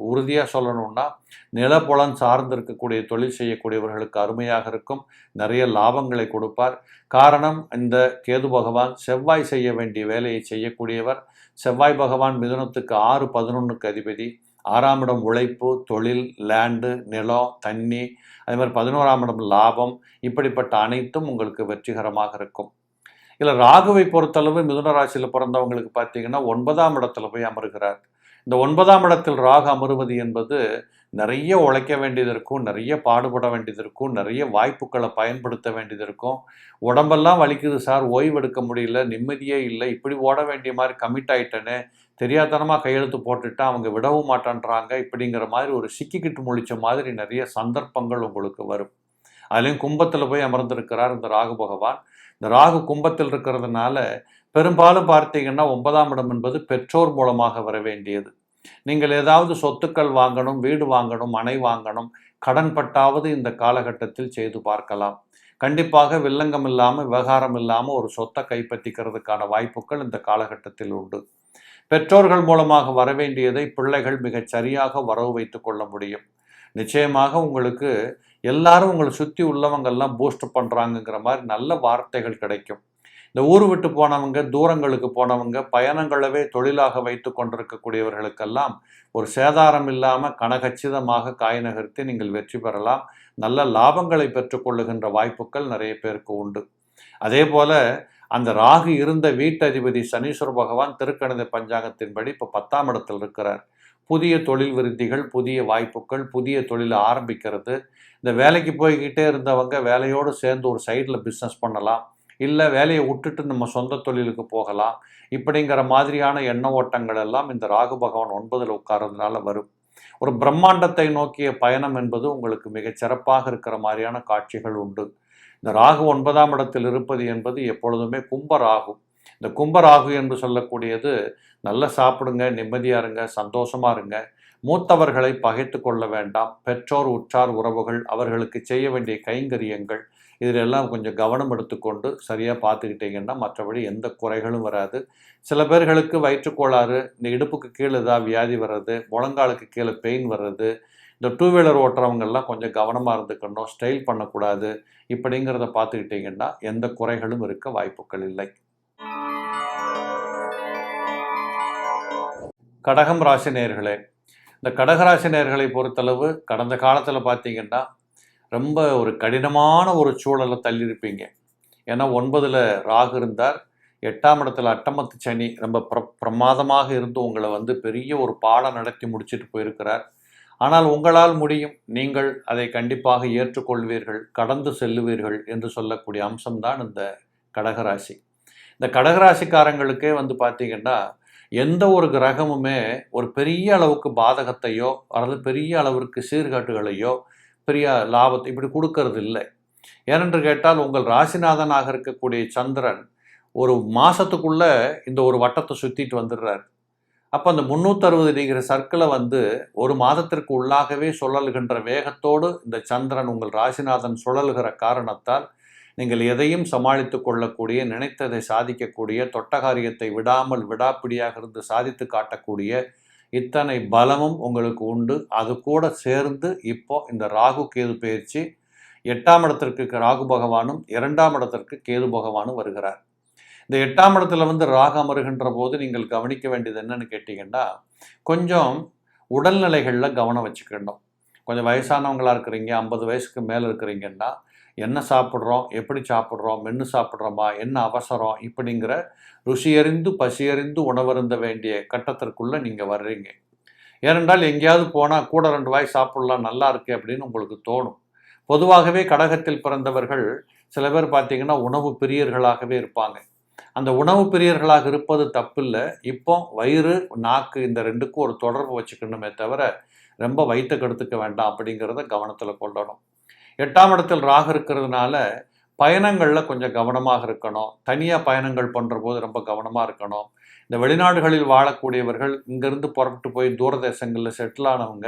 உறுதியாக சொல்லணும்னா நிலப்புலன் சார்ந்து இருக்கக்கூடிய தொழில் செய்யக்கூடியவர்களுக்கு அருமையாக இருக்கும். நிறைய லாபங்களை கொடுப்பார். காரணம், இந்த கேது பகவான் செவ்வாய் செய்ய வேண்டிய வேலையை செய்யக்கூடியவர். செவ்வாய் பகவான் மிதுனத்துக்கு 6-11க்கு அதிபதி. 6ஆம் இடம் உழைப்பு, தொழில், லேண்டு, நிலம், தண்ணி, அதே மாதிரி 11ஆம் இடம் லாபம். இப்படிப்பட்ட அனைத்தும் உங்களுக்கு வெற்றிகரமாக இருக்கும். இதில் ராகுவை பொறுத்தளவு மிதுன ராசியில் பிறந்தவங்களுக்கு பார்த்தீங்கன்னா 9ஆம் இடத்துல போய் அமர்கிறார். இந்த 9ஆம் இடத்தில் ராகு அமருவது என்பது நிறைய உழைக்க வேண்டியது இருக்கும், நிறைய பாடுபட வேண்டியது இருக்கும், நிறைய வாய்ப்புகளை பயன்படுத்த வேண்டியது இருக்கும். உடம்பெல்லாம் வலிக்குது சார், ஓய்வு எடுக்க முடியல, நிம்மதியே இல்லை, இப்படி ஓட வேண்டிய மாதிரி கமிட் ஆகிட்டேன்னு தெரியாதனமாக கையெழுத்து போட்டுட்டா அவங்க விடவும் மாட்டேன்றாங்க, இப்படிங்கிற மாதிரி ஒரு சிக்கிக்கிட்டு முழிச்ச மாதிரி நிறைய சந்தர்ப்பங்கள் உங்களுக்கு வரும். அதுலேயும் கும்பத்தில் போய் அமர்ந்திருக்கிறார் இந்த ராகு பகவான். இந்த ராகு கும்பத்தில் இருக்கிறதுனால பெரும்பாலும் பார்த்தீங்கன்னா 9ஆம் இடம் என்பது பெற்றோர் மூலமாக வர வேண்டியது. நீங்கள் ஏதாவது சொத்துக்கள் வாங்கணும், வீடு வாங்கணும், மனை வாங்கணும், கடன் பட்டாவது இந்த காலகட்டத்தில் செய்து பார்க்கலாம். கண்டிப்பாக வில்லங்கம் இல்லாமல், விவகாரம் இல்லாமல் ஒரு சொத்தை கைப்பற்றிக்கிறதுக்கான வாய்ப்புகள் இந்த காலகட்டத்தில் உண்டு. பெற்றோர்கள் மூலமாக வர வேண்டியதை பிள்ளைகள் மிகச் சரியாக வரவு வைத்து கொள்ள முடியும். நிச்சயமாக உங்களுக்கு எல்லாரும் உங்களை சுற்றி உள்ளவங்கெல்லாம் பூஸ்ட் பண்ணுறாங்கங்கிற மாதிரி நல்ல வார்த்தைகள் கிடைக்கும். இந்த ஊர் விட்டு போனவங்க, தூரங்களுக்கு போனவங்க, பயணங்களவே தொழிலாக வைத்து கொண்டிருக்கக்கூடியவர்களுக்கெல்லாம் ஒரு சேதாரம் இல்லாமல் கனகச்சிதமாக காய் நகர்த்தி நீங்கள் வெற்றி பெறலாம். நல்ல லாபங்களை பெற்றுக்கொள்ளுகின்ற வாய்ப்புகள் நிறைய பேருக்கு உண்டு. அதே போல் அந்த ராகு இருந்த வீட்டதிபதி சனீஸ்வர பகவான் திருக்கணித பஞ்சாங்கத்தின்படி இப்போ 10ஆம் இடத்தில் இருக்கிறார். புதிய தொழில் விருத்திகள், புதிய வாய்ப்புகள், புதிய தொழிலை ஆரம்பிக்கிறது. இந்த வேலைக்கு போய்கிட்டே இருந்தவங்க வேலையோடு சேர்ந்து ஒரு சைடில் பிஸ்னஸ் பண்ணலாம், இல்லை வேலையை விட்டுட்டு நம்ம சொந்த தொழிலுக்கு போகலாம். இப்படிங்கிற மாதிரியான எண்ண ஓட்டங்கள் எல்லாம் இந்த ராகு பகவான் 9ல் உட்கார்றதுனால வரும். ஒரு பிரம்மாண்டத்தை நோக்கிய பயணம் என்பது உங்களுக்கு மிகச் சிறப்பாக இருக்கிற மாதிரியான காட்சிகள் உண்டு. இந்த ராகு 9ஆம் இடத்தில் இருப்பது என்பது எப்பொழுதுமே கும்பராகு. இந்த கும்பராகு என்று சொல்லக்கூடியது நல்லா சாப்பிடுங்க, நிம்மதியாக இருங்க, சந்தோஷமாக இருங்க, மூத்தவர்களை பகைத்து கொள்ள வேண்டாம், பெற்றோர், உற்றார், உறவுகள், அவர்களுக்கு செய்ய வேண்டிய கைங்கரியங்கள், இதிலெல்லாம் கொஞ்சம் கவனம் எடுத்துக்கொண்டு சரியாக பார்த்துக்கிட்டிங்கன்னா மற்றபடி எந்த குறைகளும் வராது. சில பேர்களுக்கு வயிற்றுக்கோளாறு, இந்த இடுப்புக்கு கீழே ஏதாவது வியாதி வர்றது, முழங்காலுக்கு கீழே பெயின் வர்றது, இந்த 2 வீலர் ஓட்டுறவங்கெல்லாம் கொஞ்சம் கவனமாக இருந்துக்கணும், ஸ்டைல் பண்ணக்கூடாது, இப்படிங்கிறத பார்த்துக்கிட்டிங்கன்னா எந்த குறைகளும் இருக்க வாய்ப்புகள் இல்லை. கடகம் ராசி நேயர்களே, இந்த கடகராசி நேயர்களை பொறுத்தளவு கடந்த காலத்தில் பார்த்தீங்கன்னா ரொம்ப ஒரு கடினமான ஒரு சூழலை தள்ளியிருப்பீங்க. ஏன்னா 9ல் ராகு இருந்தார், 8ஆம் இடத்துல அட்டமத்து சனி ரொம்ப பிரமாதமாக இருந்து உங்களை வந்து பெரிய ஒரு பாடம் நடத்தி முடிச்சுட்டு போயிருக்கிறார். ஆனால் உங்களால் முடியும், நீங்கள் அதை கண்டிப்பாக ஏற்றுக்கொள்வீர்கள், கடந்து செல்லுவீர்கள் என்று சொல்லக்கூடிய அம்சம்தான் இந்த கடகராசி. இந்த கடகராசிக்காரங்களுக்கே வந்து பார்த்தீங்கன்னா, எந்த ஒரு கிரகமுமே ஒரு பெரிய அளவுக்கு பாதகத்தையோ அல்லது பெரிய அளவிற்கு சீர்கேட்டுகளையோ பெரிய லாபத்தை இப்படி கொடுக்கறது இல்லை. ஏனென்று கேட்டால், உங்கள் ராசிநாதனாக இருக்கக்கூடிய சந்திரன் ஒரு மாசத்துக்குள்ள இந்த ஒரு வட்டத்தை சுத்திட்டு வந்துடுறார். அப்போ அந்த 360 டிகிரி சர்க்கிளை வந்து ஒரு மாதத்திற்கு உள்ளாகவே சுழல்கின்ற வேகத்தோடு இந்த சந்திரன் உங்கள் ராசிநாதன் சுழல்கிற காரணத்தால் நீங்கள் எதையும் சமாளித்து கொள்ளக்கூடிய, நினைத்ததை சாதிக்கக்கூடிய, தொட்ட காரியத்தை விடாமல் விடாப்பிடியாக இருந்து சாதித்து காட்டக்கூடிய இத்தனை பலமும் உங்களுக்கு உண்டு. அது கூட சேர்ந்து இப்போ இந்த ராகு கேது பயிற்சி 8ஆம் இடத்திற்கு ராகு பகவானும் 2ஆம் இடத்திற்கு கேது பகவானும் வருகிறார். இந்த 8ஆம் இடத்துல வந்து ராகு அமருகின்ற போது நீங்கள் கவனிக்க வேண்டியது என்னன்னு கேட்டிங்கன்னா, கொஞ்சம் உடல்நிலைகளில் கவனம் வச்சுக்கணும். கொஞ்சம் வயசானவங்களாக இருக்கிறீங்க, 50 வயசுக்கு மேலே இருக்கிறீங்கன்னா, என்ன சாப்பிட்றோம், எப்படி சாப்பிட்றோம், மென்று சாப்பிட்றோமா, என்ன அவசரம், இப்படிங்கிற ருசியறிந்து பசியறிந்து உணவருந்த வேண்டிய கட்டத்திற்குள்ளே நீங்கள் வர்றீங்க. ஏனென்றால் எங்கேயாவது போனால் கூட 2 வாய் சாப்பிட்லாம், நல்லா இருக்கு அப்படின்னு உங்களுக்கு தோணும். பொதுவாகவே கடகத்தில் பிறந்தவர்கள் சில பேர் பார்த்தீங்கன்னா உணவு பிரியர்களாகவே இருப்பாங்க. அந்த உணவு பிரியர்களாக இருப்பது தப்பில்லை. இப்போ வயிறு, நாக்கு இந்த ரெண்டுக்கும் ஒரு தொடர்பு வச்சுக்கணுமே தவிர ரொம்ப வயிற்றை கெடுத்துக்க வேண்டாம் அப்படிங்கிறத கவனத்தில் கொள்ளணும். 8ஆம் இடத்தில் ராகு இருக்கிறதுனால பயணங்களில் கொஞ்சம் கவனமாக இருக்கணும். தனியாக பயணங்கள் பண்ணுற போது ரொம்ப கவனமாக இருக்கணும். இந்த வெளிநாடுகளில் வாழக்கூடியவர்கள், இங்கேருந்து புறப்பட்டு போய் தூரதேசங்களில் செட்டில் ஆனவங்க,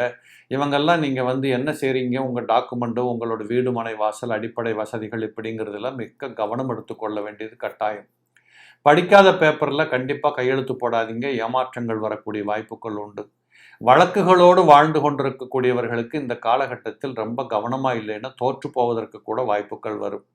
இவங்கெல்லாம் நீங்கள் வந்து என்ன செய்கிறீங்க, உங்கள் டாக்குமெண்ட்டு, உங்களோட வீடு மனை வாசல் அடிப்படை வசதிகள் இப்படிங்கிறதுலாம் மிக்க கவனம் எடுத்துக்கொள்ள வேண்டியது கட்டாயம். படிக்காத பேப்பரில் கண்டிப்பாக கையெழுத்து போடாதீங்க, ஏமாற்றங்கள் வரக்கூடிய வாய்ப்புகள் உண்டு. வழக்குகளோடு வாழ்ந்து கொண்டிருக்கக்கூடியவர்களுக்கு இந்த காலகட்டத்தில் ரொம்ப கவனமாக இல்லைன்னா தோற்று போவதற்கு கூட வாய்ப்புகள் வரும்.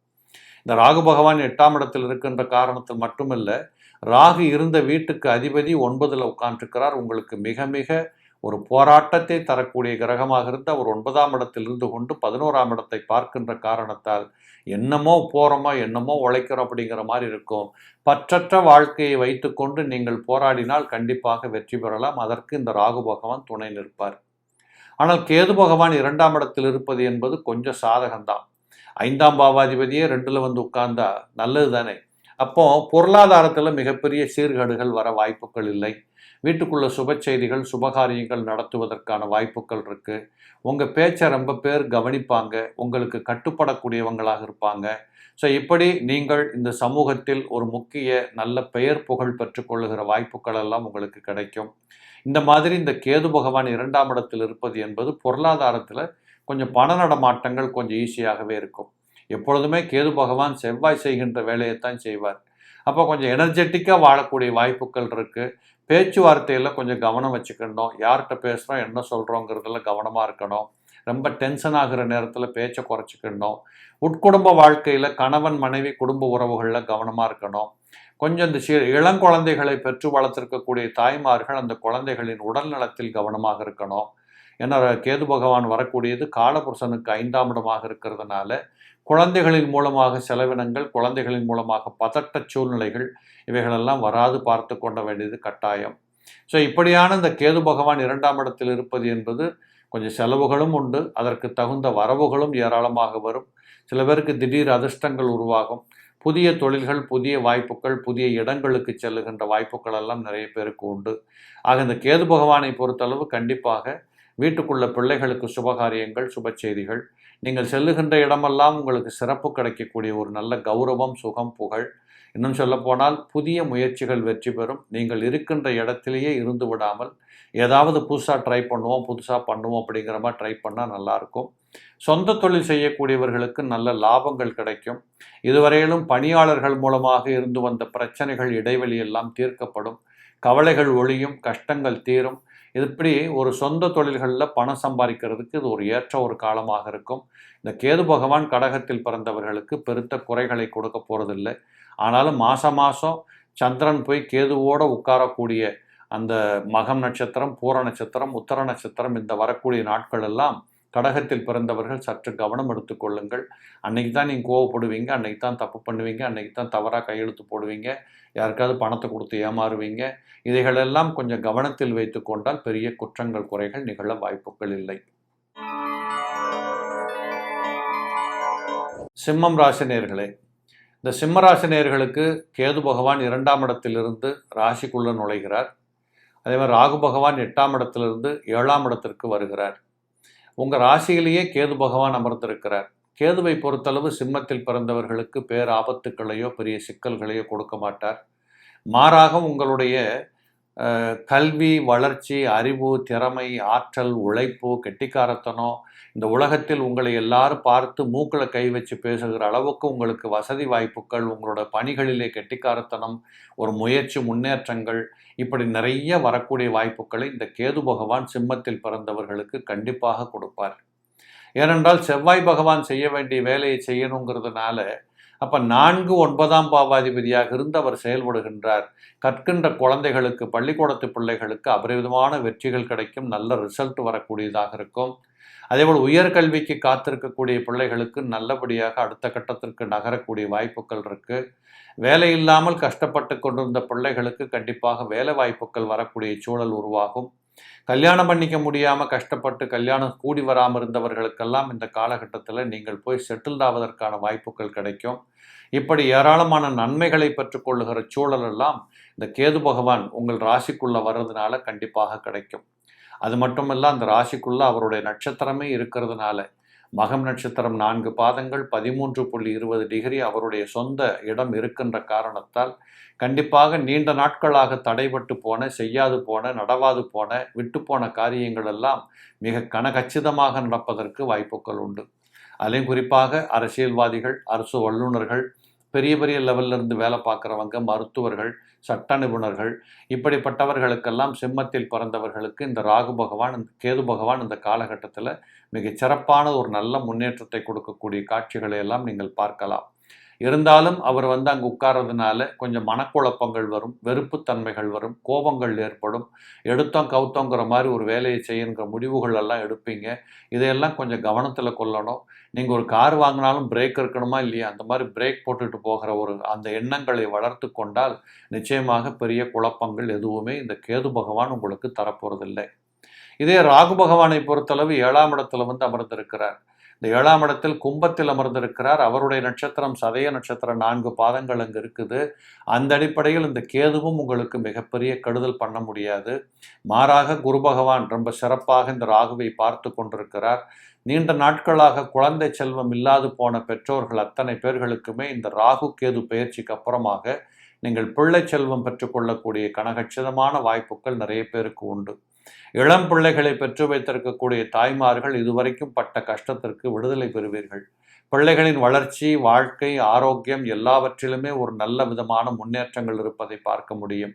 இந்த ராகு பகவான் 8ஆம் இடத்தில் இருக்கின்ற காரணத்தில் மட்டுமில்லை, ராகு இருந்த வீட்டுக்கு அதிபதி 9ல் உட்கார்ந்துருக்கிறார். உங்களுக்கு மிக மிக ஒரு போராட்டத்தை தரக்கூடிய கிரகமாக இருந்து அவர் 9ஆம் இடத்தில் இருந்து கொண்டு 11ஆம் இடத்தை பார்க்கின்ற காரணத்தால் என்னமோ போகிறோமோ என்னமோ உழைக்கிறோம் அப்படிங்கிற மாதிரி இருக்கும். பற்றற்ற வாழ்க்கையை வைத்துக்கொண்டு நீங்கள் போராடினால் கண்டிப்பாக வெற்றி பெறலாம். அதற்கு இந்த ராகு பகவான் துணை நிற்பார். ஆனால் கேது பகவான் 2ஆம் இடத்தில் இருப்பது என்பது கொஞ்சம் சாதகம்தான். 5ஆம் பாவாதிபதியே 2ல் வந்து உட்கார்ந்தா நல்லது தானே. அப்போ பொருளாதாரத்தில் மிகப்பெரிய சீர்கேடுகள் வர வாய்ப்புகள் இல்லை. வீட்டுக்குள்ள சுப செய்திகள், சுபகாரியங்கள் நடத்துவதற்கான வாய்ப்புகள் இருக்கு. உங்கள் பேச்சை ரொம்ப பேர் கவனிப்பாங்க, உங்களுக்கு கட்டுப்படக்கூடியவங்களாக இருப்பாங்க. ஸோ இப்படி நீங்கள் இந்த சமூகத்தில் ஒரு முக்கிய நல்ல பெயர் புகழ் பெற்றுக்கொள்ளுகிற வாய்ப்புகள் எல்லாம் உங்களுக்கு கிடைக்கும். இந்த மாதிரி இந்த கேது பகவான் 2ஆம் இடத்தில் இருப்பது என்பது பொருளாதாரத்தில் கொஞ்சம் பண நடமாட்டங்கள் கொஞ்சம் ஈஸியாகவே இருக்கும். எப்பொழுதுமே கேது பகவான் செவ்வாய் செய்கின்ற வேலையைத்தான் செய்வார். அப்போ கொஞ்சம் எனர்ஜெட்டிக்காக வாழக்கூடிய வாய்ப்புகள் இருக்குது. பேச்சுவார்த்தையில் கொஞ்சம் கவனம் வச்சுக்கணும். யார்கிட்ட பேசுகிறோம், என்ன சொல்கிறோங்கிறதுல கவனமாக இருக்கணும். ரொம்ப டென்ஷன் ஆகிற நேரத்தில் பேச்சை குறைச்சிக்கணும். உட்குடும்ப வாழ்க்கையில் கணவன் மனைவி குடும்ப உறவுகளில் கவனமாக இருக்கணும். கொஞ்சம் இந்த இளங்குழந்தைகளை பெற்று வளர்த்திருக்கக்கூடிய தாய்மார்கள் அந்த குழந்தைகளின் உடல் நலத்தில் கவனமாக இருக்கணும். ஏன்னா கேது பகவான் வரக்கூடியது காலபுருஷனுக்கு 5ஆம் இடமாக இருக்கிறதுனால குழந்தைகளின் மூலமாக செலவினங்கள், குழந்தைகளின் மூலமாக பதட்ட சூழ்நிலைகள் இவைகளெல்லாம் வராது பார்த்து கொள்ள வேண்டியது கட்டாயம். ஸோ இப்படியான இந்த கேது பகவான் 2ஆம் இடத்தில் இருப்பது என்பது கொஞ்சம் செலவுகளும் உண்டு, அதற்கு தகுந்த வரவுகளும் ஏராளமாக வரும். சில பேருக்கு திடீர் அதிர்ஷ்டங்கள் உருவாகும். புதிய தொழில்கள், புதிய வாய்ப்புகள், புதிய இடங்களுக்கு செல்லுகின்ற வாய்ப்புகள் எல்லாம் நிறைய பேருக்கு உண்டு. ஆக இந்த கேது பகவானை பொறுத்தளவு கண்டிப்பாக வீட்டுக்குள்ள பிள்ளைகளுக்கு சுபகாரியங்கள், சுப செய்திகள், நீங்கள் செல்லுகின்ற இடமெல்லாம் உங்களுக்கு சிறப்பு கிடைக்கக்கூடிய ஒரு நல்ல கௌரவம், சுகம், புகழ். இன்னும் சொல்லப்போனால் புதிய முயற்சிகள் வெற்றி பெறும். நீங்கள் இருக்கின்ற இடத்திலேயே இருந்து விடாமல் ஏதாவது புதுசாக ட்ரை பண்ணுவோம், புதுசாக பண்ணுவோம் அப்படிங்கிற மாதிரி ட்ரை பண்ணால் நல்லாயிருக்கும். சொந்த தொழில் செய்யக்கூடியவர்களுக்கு நல்ல லாபங்கள் கிடைக்கும். இதுவரையிலும் பணியாளர்கள் மூலமாக இருந்து வந்த பிரச்சனைகள், இடைவெளி எல்லாம் தீர்க்கப்படும். கவலைகள் ஒழியும், கஷ்டங்கள் தீரும். இப்படி ஒரு சொந்த தொழில்களில் பணம் சம்பாதிக்கிறதுக்கு இது ஒரு ஏற்ற ஒரு காலமாக இருக்கும். இந்த கேது பகவான் கடகத்தில் பிறந்தவர்களுக்கு பெருத்த குறைகளை கொடுக்க போகிறதில்லை. ஆனாலும் மாதம் சந்திரன் போய் கேதுவோடு உட்காரக்கூடிய அந்த மகம் நட்சத்திரம், பூர நட்சத்திரம், உத்தர நட்சத்திரம் இந்த வரக்கூடிய நாட்கள் எல்லாம் கடகத்தில் பிறந்தவர்கள் சற்று கவனம் எடுத்துக்கொள்ளுங்கள். அன்னைக்கு தான் நீங்கள் கோவப்படுவீங்க, அன்னைக்கு தான் தப்பு பண்ணுவீங்க, அன்னைக்கு தான் தவறாக கையெழுத்து போடுவீங்க, யாருக்காவது பணத்தை கொடுத்து ஏமாறுவீங்க. இதைகளெல்லாம் கொஞ்சம் கவனத்தில் வைத்து கொண்டால் பெரிய குற்றங்கள் குறைகள் நிகழ வாய்ப்புகள் இல்லை. சிம்மம் ராசி நேயர்களே, இந்த சிம்ம ராசி நேயர்களுக்கு கேது பகவான் 2ஆம் இடத்திலிருந்து ராசிக்குள்ள நுழைகிறார். அதே மாதிரி ராகு பகவான் 8ஆம் இடத்திலிருந்து 7ஆம் இடத்திற்கு வருகிறார். உங்கள் ராசியிலேயே கேது பகவான் அமர்ந்திருக்கிறார். கேதுவை பொறுத்தளவு சிம்மத்தில் பிறந்தவர்களுக்கு பேராபத்துக்களையோ பெரிய சிக்கல்களையோ கொடுக்க மாட்டார். மாறாக உங்களுடைய கல்வி, வளர்ச்சி, அறிவு, திறமை, ஆற்றல், உழைப்பு, கெட்டிக்காரத்தனம், இந்த உலகத்தில் உங்களை எல்லாரும் பார்த்து மூக்கில் கை வச்சு பேசுகிற அளவுக்கு உங்களுக்கு வசதி வாய்ப்புகள், உங்களோட பணிகளிலே கெட்டிக்காரத்தனம், ஒரு முயற்சி, முன்னேற்றங்கள், இப்படி நிறைய வரக்கூடிய வாய்ப்புகளை இந்த கேது பகவான் சிம்மத்தில் பிறந்தவர்களுக்கு கண்டிப்பாக கொடுப்பார். ஏனென்றால் செவ்வாய் பகவான் செய்ய வேண்டிய வேலையை செய்யணுங்கிறதுனால அப்போ 4, 9ஆம் பாவாதிபதியாக இருந்து அவர் செயல்படுகின்றார். கற்கின்ற குழந்தைகளுக்கு, பள்ளிக்கூடத்து பிள்ளைகளுக்கு அபரிவிதமான வெற்றிகள் கிடைக்கும், நல்ல ரிசல்ட் வரக்கூடியதாக இருக்கும். அதேபோல் உயர்கல்விக்கு காத்திருக்கக்கூடிய பிள்ளைகளுக்கு நல்லபடியாக அடுத்த கட்டத்திற்கு நகரக்கூடிய வாய்ப்புகள் இருக்குது. வேலை இல்லாமல் கஷ்டப்பட்டு கொண்டிருந்த பிள்ளைகளுக்கு கண்டிப்பாக வேலை வாய்ப்புகள் வரக்கூடிய சூழல் உருவாகும். கல்யாணம் பண்ணிக்க முடியாமல் கஷ்டப்பட்டு கல்யாணம் கூடி வராமல் இருந்தவர்களுக்கெல்லாம் இந்த காலகட்டத்தில் நீங்கள் போய் செட்டில்ட் ஆவதற்கான வாய்ப்புகள் கிடைக்கும். இப்படி ஏராளமான நன்மைகளை பெற்றுக்கொள்ளுகிற சூழல் எல்லாம் இந்த கேது பகவான் உங்கள் ராசிக்குள்ளே வர்றதுனால கண்டிப்பாக கிடைக்கும். அது மட்டுமல்ல, அந்த ராசிக்குள்ளே அவருடைய நட்சத்திரமே இருக்கிறதுனால மகம் நட்சத்திரம் 4 பாதங்கள் 13.20 டிகிரி அவருடைய சொந்த இடம் இருக்கின்ற காரணத்தால் கண்டிப்பாக நீண்ட நாட்களாக தடைபட்டு போன, செய்யாது போன, நடவாது போன, விட்டு போன காரியங்கள் எல்லாம் மிக கனகச்சிதமாக நடப்பதற்கு வாய்ப்புகள் உண்டு. அதிலையும் குறிப்பாக அரசியல்வாதிகள், அரசு வல்லுநர்கள், பெரிய பெரிய லெவல்ல இருந்து வேலை பார்க்குறவங்க, மருத்துவர்கள், சட்ட நிபுணர்கள், இப்படிப்பட்டவர்களுக்கெல்லாம் சிம்மத்தில் பிறந்தவர்களுக்கு இந்த ராகு பகவான், இந்த கேது பகவான் இந்த காலகட்டத்தில் மிகச் சிறப்பான ஒரு நல்ல முன்னேற்றத்தை கொடுக்கக்கூடிய காட்சிகளை எல்லாம் நீங்கள் பார்க்கலாம். இருந்தாலும் அவர் அங்கே உட்கார்றதுனால கொஞ்சம் மனக்குழப்பங்கள் வரும், வெறுப்புத்தன்மைகள் வரும், கோபங்கள் ஏற்படும், எடுத்தோம் கவுத்தோங்கிற மாதிரி ஒரு வேலையை செய்யுங்கிற முடிவுகள் எல்லாம் எடுப்பீங்க. இதையெல்லாம் கொஞ்சம் கவனத்தில் கொள்ளணும். நீங்கள் ஒரு கார் வாங்கினாலும் பிரேக் இருக்கணுமா இல்லையா, அந்த மாதிரி பிரேக் போட்டுட்டு போகிற அந்த எண்ணங்களை வளர்த்து கொண்டால் நிச்சயமாக பெரிய குழப்பங்கள் எதுவுமே இந்த கேது பகவான் உங்களுக்கு தரப்போறதில்லை. இதே ராகு பகவானை பொறுத்தளவு 7ஆம் இடத்துல அமர்ந்திருக்கிறார். இந்த 7ஆம் இடத்தில் கும்பத்தில் அமர்ந்திருக்கிறார். அவருடைய நட்சத்திரம் சதய நட்சத்திரம் 4 பாதங்கள் அங்கே இருக்குது. அந்த அடிப்படையில் இந்த கேதுவும் உங்களுக்கு மிகப்பெரிய கெடுதல் பண்ண முடியாது. மாறாக குரு பகவான் ரொம்ப சிறப்பாக இந்த ராகுவை பார்த்து கொண்டிருக்கிறார். நீண்ட நாட்களாக குழந்தை செல்வம் இல்லாது போன பெற்றோர்கள் அத்தனை பேர்களுக்குமே இந்த ராகு கேது பயிற்சிக்கு அப்புறமாக நீங்கள் பிள்ளை செல்வம் பெற்றுக்கொள்ளக்கூடிய கனகச்சிதமான வாய்ப்புகள் நிறைய பேருக்கு உண்டு. இளம் பிள்ளைகளை பெற்று வைத்திருக்கக்கூடிய தாய்மார்கள் இதுவரைக்கும் பட்ட கஷ்டத்திற்கு விடுதலை பெறுவீர்கள். பிள்ளைகளின் வளர்ச்சி, வாழ்க்கை, ஆரோக்கியம் எல்லாவற்றிலுமே ஒரு நல்ல விதமான முன்னேற்றங்கள் இருப்பதை பார்க்க முடியும்.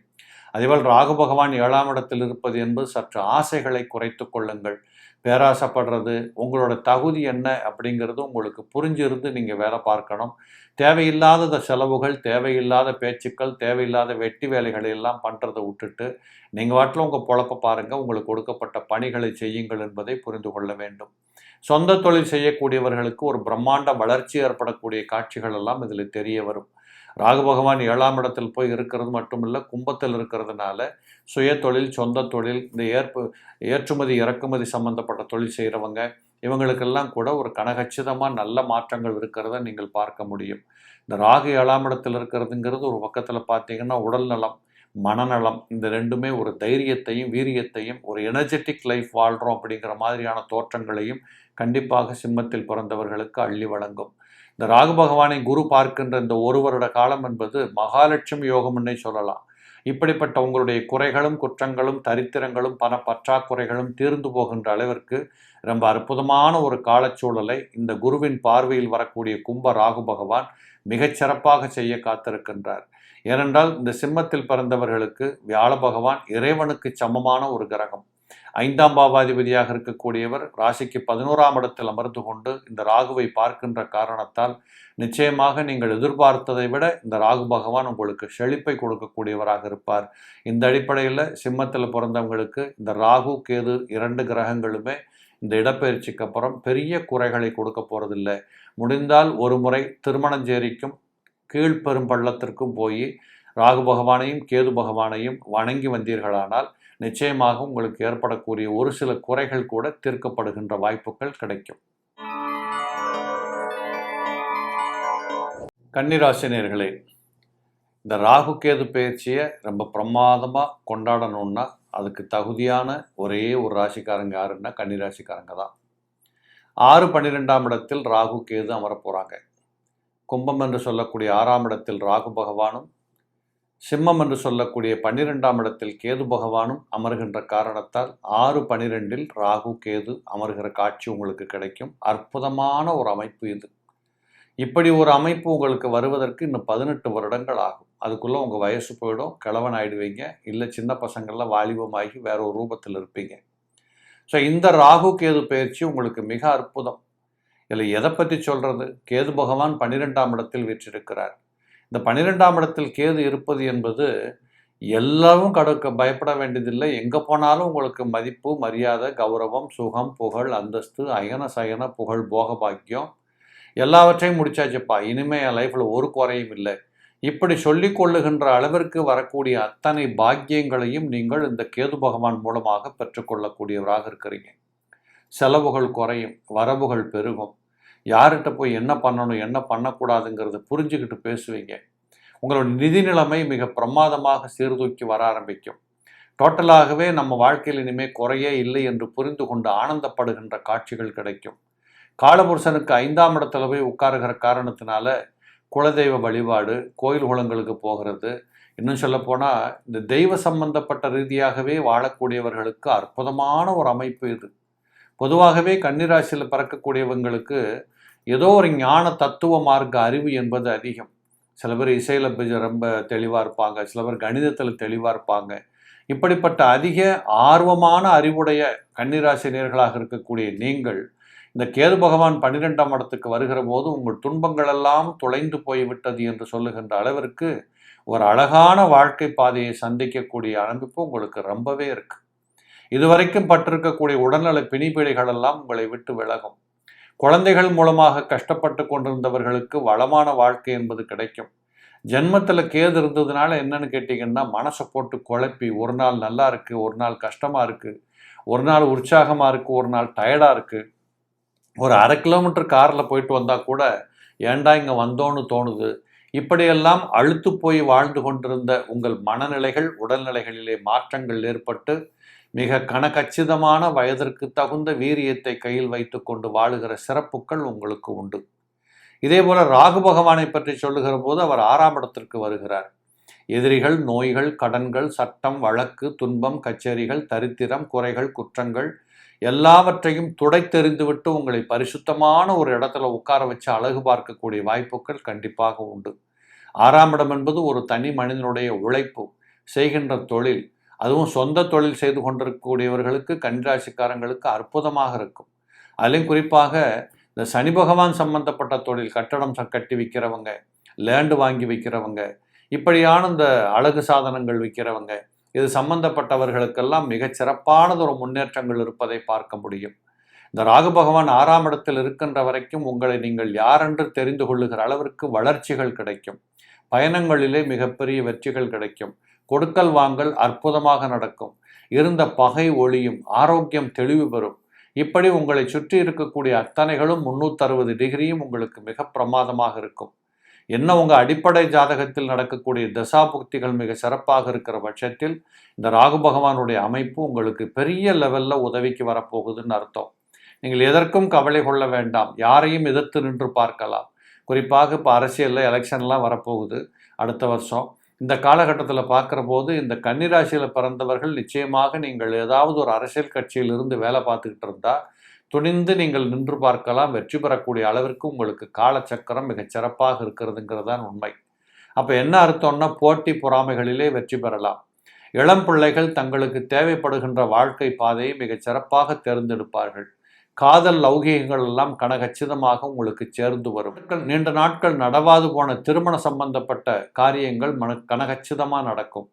அதேபோல் ராகு பகவான் 7ஆம் இடத்தில் இருப்பது என்பது சற்று ஆசைகளை குறைத்து கொள்ளுங்கள். பேராசைப்படுறது, உங்களோட தகுதி என்ன அப்படிங்கிறது உங்களுக்கு புரிஞ்சிருந்து நீங்கள் வேலை பார்க்கணும். தேவையில்லாத செலவுகள், தேவையில்லாத பேச்சுக்கள், தேவையில்லாத வெட்டி வேலைகளை எல்லாம் பண்ணுறதை விட்டுட்டு நீங்கள் வாட்டில் உங்கள் பொழப்பை பாருங்கள், உங்களுக்கு கொடுக்கப்பட்ட பணிகளை செய்யுங்கள் என்பதை புரிந்து கொள்ள வேண்டும். சொந்த தொழில் செய்யக்கூடியவர்களுக்கு ஒரு பிரம்மாண்ட வளர்ச்சி ஏற்படக்கூடிய காட்சிகள் எல்லாம் இதில் தெரிய வரும். ராகு பகவான் 7ஆம் இடத்தில் போய் இருக்கிறது மட்டுமில்லை, கும்பத்தில் இருக்கிறதுனால சுய தொழில், சொந்த தொழில், இந்த ஏற்றுமதி இறக்குமதி சம்பந்தப்பட்ட தொழில் செய்கிறவங்க இவங்களுக்கெல்லாம் கூட ஒரு கனகச்சிதமாக நல்ல மாற்றங்கள் இருக்கிறத நீங்கள் பார்க்க முடியும். இந்த ராகு 7ஆம் இடத்தில் இருக்கிறதுங்கிறது ஒரு பக்கத்தில் பார்த்தீங்கன்னா உடல் நலம், மனநலம், இந்த ரெண்டுமே ஒரு தைரியத்தையும் வீரியத்தையும் ஒரு எனர்ஜெட்டிக் லைஃப் வாழ்கிறோம் அப்படிங்கிற மாதிரியான தோற்றங்களையும் கண்டிப்பாக சிம்மத்தில் பிறந்தவர்களுக்கு அள்ளி வழங்கும். இந்த ராகு பகவானை குரு பார்க்கின்ற இந்த 1 வருட காலம் என்பது மகாலட்சுமி யோகம்னே சொல்லலாம். இப்படிப்பட்ட உங்களுடைய குறைகளும், குற்றங்களும், தரித்திரங்களும், பண பற்றாக்குறைகளும் தீர்ந்து போகின்ற அளவிற்கு ரொம்ப அற்புதமான ஒரு காலச்சூழலை இந்த குருவின் பார்வையில் வரக்கூடிய கும்ப ராகு பகவான் மிகச்சிறப்பாக செய்ய காத்திருக்கின்றார். ஏனென்றால் இந்த சிம்மத்தில் பிறந்தவர்களுக்கு வியாழ பகவான் இறைவனுக்கு சமமான ஒரு கிரகம். 5ஆம் பாவாதிபதியாக இருக்கக்கூடியவர் ராசிக்கு 11ஆம் இடத்தில் அமர்ந்து கொண்டு இந்த ராகுவை பார்க்கின்ற காரணத்தால் நிச்சயமாக நீங்கள் எதிர்பார்த்ததை விட இந்த ராகு பகவான் உங்களுக்கு செழிப்பை கொடுக்கக்கூடியவராக இருப்பார். இந்த அடிப்படையில் சிம்மத்தில் பிறந்தவங்களுக்கு இந்த ராகு கேது 2 கிரகங்களுமே இந்த இடப்பெயர்ச்சிக்கு அப்புறம் பெரிய குறைகளை கொடுக்க போகிறதில்லை. முடிந்தால் ஒரு முறை திருமணஞ்சேரிக்கும் கீழ்பெரும் பள்ளத்திற்கும் போய் ராகு பகவானையும் கேது பகவானையும் வணங்கி வந்தீர்களானால் நிச்சயமாக உங்களுக்கு ஏற்படக்கூடிய ஒரு சில குறைகள் கூட தீர்க்கப்படுகின்ற வாய்ப்புகள் கிடைக்கும். கன்னிராசினியர்களே, இந்த ராகு கேது பயிற்சியை ரொம்ப பிரமாதமாக கொண்டாடணும்னா அதுக்கு தகுதியான ஒரே ஒரு ராசிக்காரங்க யாருன்னா கன்னிராசிக்காரங்க தான். 6-12ஆம் இடத்தில் ராகு கேது அமரப் போகிறாங்க. கும்பம் என்று சொல்லக்கூடிய 6ஆம் இடத்தில் ராகு பகவானும், சிம்மம் என்று சொல்லக்கூடிய 12ஆம் இடத்தில் கேது பகவானும் அமர்கின்ற காரணத்தால் 6-12இல் ராகு கேது அமர்கிற காட்சி உங்களுக்கு கிடைக்கும். அற்புதமான ஒரு அமைப்பு இது. இப்படி ஒரு அமைப்பு உங்களுக்கு வருவதற்கு இன்னும் 18 வருடங்கள் ஆகும். அதுக்குள்ளே உங்கள் வயசு போயிடும், கிழவன் ஆகிடுவீங்க, இல்லை சின்ன பசங்கள்லாம் வாலிபமாகி வேற ஒரு ரூபத்தில் இருப்பீங்க. ஸோ இந்த ராகு கேது பயிற்சி உங்களுக்கு மிக அற்புதம். இதில் எதை பற்றி சொல்கிறது? கேது பகவான் 12ஆம் இடத்தில் வீற்றிருக்கிறார். இந்த 12ஆம் இடத்தில் கேது இருப்பது என்பது எல்லாரும் பயப்பட வேண்டியதில்லை. எங்கே போனாலும் உங்களுக்கு மதிப்பு, மரியாதை, கௌரவம், சுகம், புகழ், அந்தஸ்து, அயன சயன புகழ், போக பாக்கியம் எல்லாவற்றையும் முடிச்சாச்சுப்பா, இனிமேல் என் லைஃப்பில் ஒரு குறையும் இல்லை, இப்படி சொல்லிக் கொள்ளுகின்ற அளவிற்கு வரக்கூடிய அத்தனை பாக்கியங்களையும் நீங்கள் இந்த கேது பகவான் மூலமாக பெற்றுக்கொள்ளக்கூடியவராக இருக்கிறீங்க. செலவுகள் குறையும், வரவுகள் பெருகும். யார்கிட்ட போய் என்ன பண்ணணும் என்ன பண்ணக்கூடாதுங்கிறத புரிஞ்சுக்கிட்டு பேசுவீங்க. உங்களோட நிதி நிலைமை மிக பிரமாதமாக சீர்தூக்கி வர ஆரம்பிக்கும். டோட்டலாகவே நம்ம வாழ்க்கையில் இனிமேல் குறையே இல்லை என்று புரிந்து கொண்டு ஆனந்தப்படுகின்ற காட்சிகள் கிடைக்கும். காலபுருஷனுக்கு 5ஆம் இடத்துல போய் உட்காருகிற காரணத்தினால குலதெய்வ வழிபாடு, கோயில் குளங்களுக்கு போகிறது, இன்னும் சொல்லப்போனால் இந்த தெய்வ சம்பந்தப்பட்ட ரீதியாகவே வாழக்கூடியவர்களுக்கு அற்புதமான ஒரு அமைப்பு இது. பொதுவாகவே கன்னிராசியில் பிறக்கக்கூடியவங்களுக்கு ஏதோ ஒரு ஞான தத்துவ மார்க்க அறிவு என்பது அதிகம். சில பேர் இசையில் ரொம்ப தெளிவாக இருப்பாங்க, சில பேர் கணிதத்தில் தெளிவாக இருப்பாங்க. இப்படிப்பட்ட அதிக ஆர்வமான அறிவுடைய கன்னிராசினியர்களாக இருக்கக்கூடிய நீங்கள் இந்த கேது பகவான் 12ஆம் இடத்துக்கு வருகிற போது உங்கள் துன்பங்கள் எல்லாம் தொலைந்து போய்விட்டது என்று சொல்லுகின்ற அளவிற்கு ஒரு அழகான வாழ்க்கை பாதையை சந்திக்கக்கூடிய அமைப்பு உங்களுக்கு ரொம்பவே இருக்கு. இதுவரைக்கும் பட்டிருக்கக்கூடிய உடல்நல பிணிப்பீடைகள் எல்லாம் உங்களை விட்டு விலகும். குழந்தைகள் மூலமாக கஷ்டப்பட்டு கொண்டிருந்தவர்களுக்கு வளமான வாழ்க்கை என்பது கிடைக்கும். ஜென்மத்தில் கேது இருந்ததுனால என்னன்னு கேட்டிங்கன்னா, மனசை போட்டு குழப்பி ஒரு நாள் நல்லா இருக்குது, ஒரு நாள் கஷ்டமாக இருக்குது, ஒரு நாள் உற்சாகமாக இருக்குது, ஒரு நாள் டயர்டாக இருக்குது. ஒரு 1/2 கிலோமீட்டர் காரில் போயிட்டு வந்தால் கூட ஏண்டா இங்கே வந்தோன்னு தோணுது. இப்படியெல்லாம் அழுத்து போய் வாழ்ந்து கொண்டிருந்த உங்கள் மனநிலைகள், உடல்நிலைகளிலே மாற்றங்கள் ஏற்பட்டு மிக கனகச்சிதமான வயதிற்கு தகுந்த வீரியத்தை கையில் வைத்து கொண்டு வாழுகிற சிறப்புகள் உங்களுக்கு உண்டு. இதே போல ராகு பகவானை பற்றி சொல்லுகிற போது அவர் 6ஆம் இடத்திற்கு வருகிறார். எதிரிகள், நோய்கள், கடன்கள், சட்டம், வழக்கு, துன்பம், கச்சேரிகள், தரித்திரம், குறைகள், குற்றங்கள் எல்லாவற்றையும் துடைத்தெறிந்துவிட்டு உங்களை பரிசுத்தமான ஒரு இடத்துல உட்கார வச்சு அழகு பார்க்கக்கூடிய வாய்ப்புகள் கண்டிப்பாக உண்டு. 6ஆம் இடம் என்பது ஒரு தனி மனிதனுடைய உழைப்பு, செய்கின்ற தொழில், அதுவும் சொந்த தொழில் செய்து கொண்டிருக்கக்கூடியவர்களுக்கு, கன்னிராசிக்காரங்களுக்கு அற்புதமாக இருக்கும். அதிலையும் குறிப்பாக இந்த சனி பகவான் சம்பந்தப்பட்ட தொழில், கட்டடம் கட்டி விற்கிறவங்க, லேண்டு வாங்கி விற்கிறவங்க, இப்படியான இந்த அழகு சாதனங்கள் விற்கிறவங்க, இது சம்பந்தப்பட்டவர்களுக்கெல்லாம் மிகச்சிறப்பானது ஒரு முன்னேற்றங்கள் இருப்பதை பார்க்க முடியும். இந்த ராகு பகவான் 6ஆம் இடத்தில் இருக்கின்ற வரைக்கும் உங்களை நீங்கள் யாரென்று தெரிந்து கொள்ளுகிற அளவிற்கு வளர்ச்சிகள் கிடைக்கும். பயணங்களிலே மிகப்பெரிய வெற்றிகள் கிடைக்கும். கொடுக்கல் வாங்கல் அற்புதமாக நடக்கும். இருந்த பகை ஒளியும், ஆரோக்கியம் தெளிவு பெறும். இப்படி உங்களை சுற்றி இருக்கக்கூடிய அத்தனைகளும் 360 டிகிரியும் உங்களுக்கு மிக பிரமாதமாக இருக்கும். என்ன உங்கள் அடிப்படை ஜாதகத்தில் நடக்கக்கூடிய தசாபுக்திகள் மிக சிறப்பாக இருக்கிற பட்சத்தில் இந்த ராகு பகவானுடைய அமைப்பு உங்களுக்கு பெரிய லெவலில் உதவிக்கு வரப்போகுதுன்னு அர்த்தம். நீங்கள் எதற்கும் கவலை கொள்ள வேண்டாம். யாரையும் எதிர்த்து நின்று பார்க்கலாம். குறிப்பாக இப்போ அரசியலில் எலெக்ஷன்லாம் வரப்போகுது அடுத்த வருஷம். இந்த காலகட்டத்தில் பார்க்குற போது இந்த கன்னிராசியில் பிறந்தவர்கள் நிச்சயமாக நீங்கள் ஏதாவது ஒரு அரசியல் கட்சியிலிருந்து வேலை பார்த்துக்கிட்டு இருந்தால் துணிந்து நீங்கள் நின்று பார்க்கலாம். வெற்றி பெறக்கூடிய அளவிற்கு உங்களுக்கு காலச்சக்கரம் மிகச் சிறப்பாக இருக்கிறதுங்கிறதான் உண்மை. அப்போ என்ன அர்த்தம்னா, போட்டி பொறாமைகளிலே வெற்றி பெறலாம். இளம் பிள்ளைகள் தங்களுக்கு தேவைப்படுகின்ற வாழ்க்கை பாதையை மிகச் சிறப்பாக தேர்ந்தெடுப்பார்கள். காதல் லௌகீகங்கள் எல்லாம் கனகச்சிதமாக உங்களுக்கு சேர்ந்து வரும். நீண்ட நாட்கள் நடவாது போன திருமண சம்பந்தப்பட்ட காரியங்கள் கனகச்சிதமாக நடக்கும்.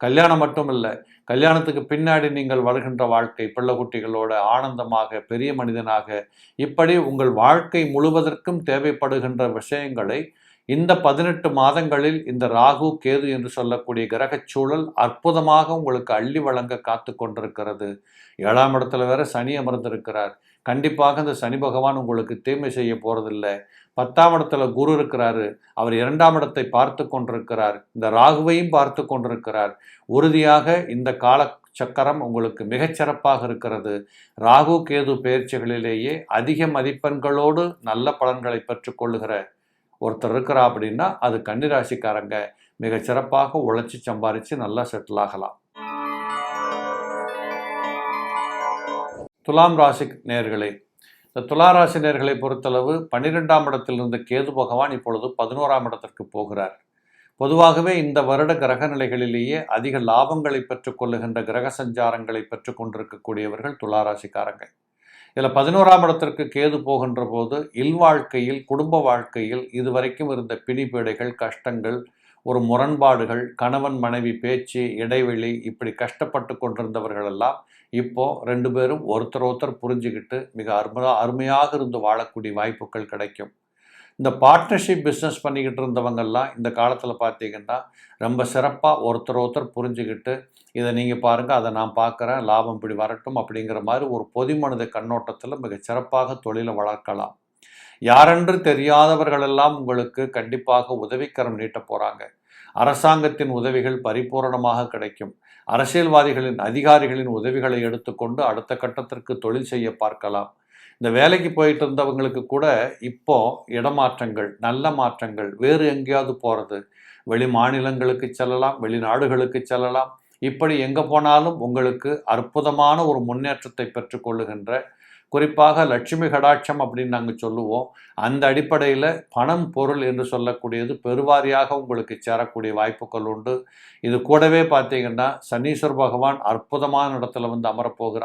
கல்யாணம் மட்டும் இல்லை, கல்யாணத்துக்கு பின்னாடி நீங்கள் வருகின்ற வாழ்க்கை, பிள்ளை குட்டிகளோட ஆனந்தமாக பெரிய மனிதனாக, இப்படி உங்கள் வாழ்க்கை முழுவதற்கும் தேவைப்படுகின்ற விஷயங்களை இந்த 18 மாதங்களில் இந்த ராகு கேது என்று சொல்லக்கூடிய கிரகச் சூழல் அற்புதமாக உங்களுக்கு அள்ளி வழங்க காத்து கொண்டிருக்கிறது. 7ஆம் இடத்துல வேற சனி அமர்ந்திருக்கிறார். கண்டிப்பாக இந்த சனி பகவான் உங்களுக்கு தீமை செய்ய போறதில்லை. 10ஆம் இடத்துல குரு இருக்கிறாரு, அவர் 2ஆம் இடத்தை பார்த்து கொண்டிருக்கிறார், இந்த ராகுவையும் பார்த்து கொண்டிருக்கிறார். உறுதியாக இந்த கால சக்கரம் உங்களுக்கு மிகச்சிறப்பாக இருக்கிறது. ராகு கேது பயிற்சிகளிலேயே அதிக மதிப்பெண்களோடு நல்ல பலன்களை பெற்றுக்கொள்ளுகிற ஒருத்தர் இருக்கிறா அப்படின்னா அது கன்னிராசிக்காரங்க. மிகச்சிறப்பாக உழைச்சி சம்பாரித்து நல்லா செட்டில் ஆகலாம். துலாம் ராசி நேயர்களே, இந்த துலா ராசி நேயர்களை பொறுத்தளவு 12ஆம் இடத்திலிருந்து கேது பகவான் இப்பொழுது 11ஆம் இடத்திற்கு போகிறார். பொதுவாகவே இந்த வருட கிரக நிலைகளிலேயே அதிக லாபங்களை பெற்றுக்கொள்ளுகின்ற கிரக சஞ்சாரங்களை பெற்றுக்கொண்டிருக்கக்கூடியவர்கள் துளாராசிக்காரங்க. இதில் 11ஆம் இடத்திற்கு கேது போகின்ற போது இல்வாழ்க்கையில், குடும்ப வாழ்க்கையில் இதுவரைக்கும் இருந்த பிணிப்பீடைகள், கஷ்டங்கள், ஒரு முரண்பாடுகள், கணவன் மனைவி பேச்சு இடைவெளி, இப்படி கஷ்டப்பட்டு கொண்டிருந்தவர்கள் எல்லாம் இப்போ 2 பேரும் ஒருத்தர் புரிஞ்சுக்கிட்டு மிக அருமையாக இருந்து வாழக்கூடிய வாய்ப்புகள் கிடைக்கும். இந்த பார்ட்னர்ஷிப் பிஸ்னஸ் பண்ணிக்கிட்டு இருந்தவங்கெல்லாம் இந்த காலத்தில் பார்த்தீங்கன்னா ரொம்ப சிறப்பாக ஒருத்தர் புரிஞ்சுக்கிட்டு, இதை நீங்கள் பாருங்கள், அதை நான் பார்க்குறேன், லாபம் இப்படி வரட்டும் அப்படிங்கிற மாதிரி ஒரு பொது மனித கண்ணோட்டத்தில் மிக சிறப்பாக தொழிலை வளர்க்கலாம். யாரென்று தெரியாதவர்களெல்லாம் உங்களுக்கு கண்டிப்பாக உதவிக்கரம் நீட்ட போகிறாங்க. அரசாங்கத்தின் உதவிகள் பரிபூரணமாக கிடைக்கும். அரசியல்வாதிகளின், அதிகாரிகளின் உதவிகளை எடுத்துக்கொண்டு அடுத்த கட்டத்திற்கு தொழில் செய்ய பார்க்கலாம். இந்த வேலைக்கு போயிட்டு இருந்தவங்களுக்கு கூட இப்போ இடமாற்றங்கள், நல்ல மாற்றங்கள், வேறு எங்கேயாவது போகிறது, வெளி மாநிலங்களுக்கு செல்லலாம், வெளிநாடுகளுக்கு செல்லலாம், இப்படி எங்கே போனாலும் உங்களுக்கு அற்புதமான ஒரு முன்னேற்றத்தை பெற்றுக்கொள்ளுகின்ற, குறிப்பாக லட்சுமி கடாட்சம் அப்படின்னு நாங்கள் சொல்லுவோம், அந்த அடிப்படையில் பணம் பொருள் என்று சொல்லக்கூடியது பெருவாரியாக உங்களுக்கு சேரக்கூடிய வாய்ப்புகள் உண்டு. இது கூடவே பார்த்தீங்கன்னா சனீஸ்வர பகவான் அற்புதமான இடத்துல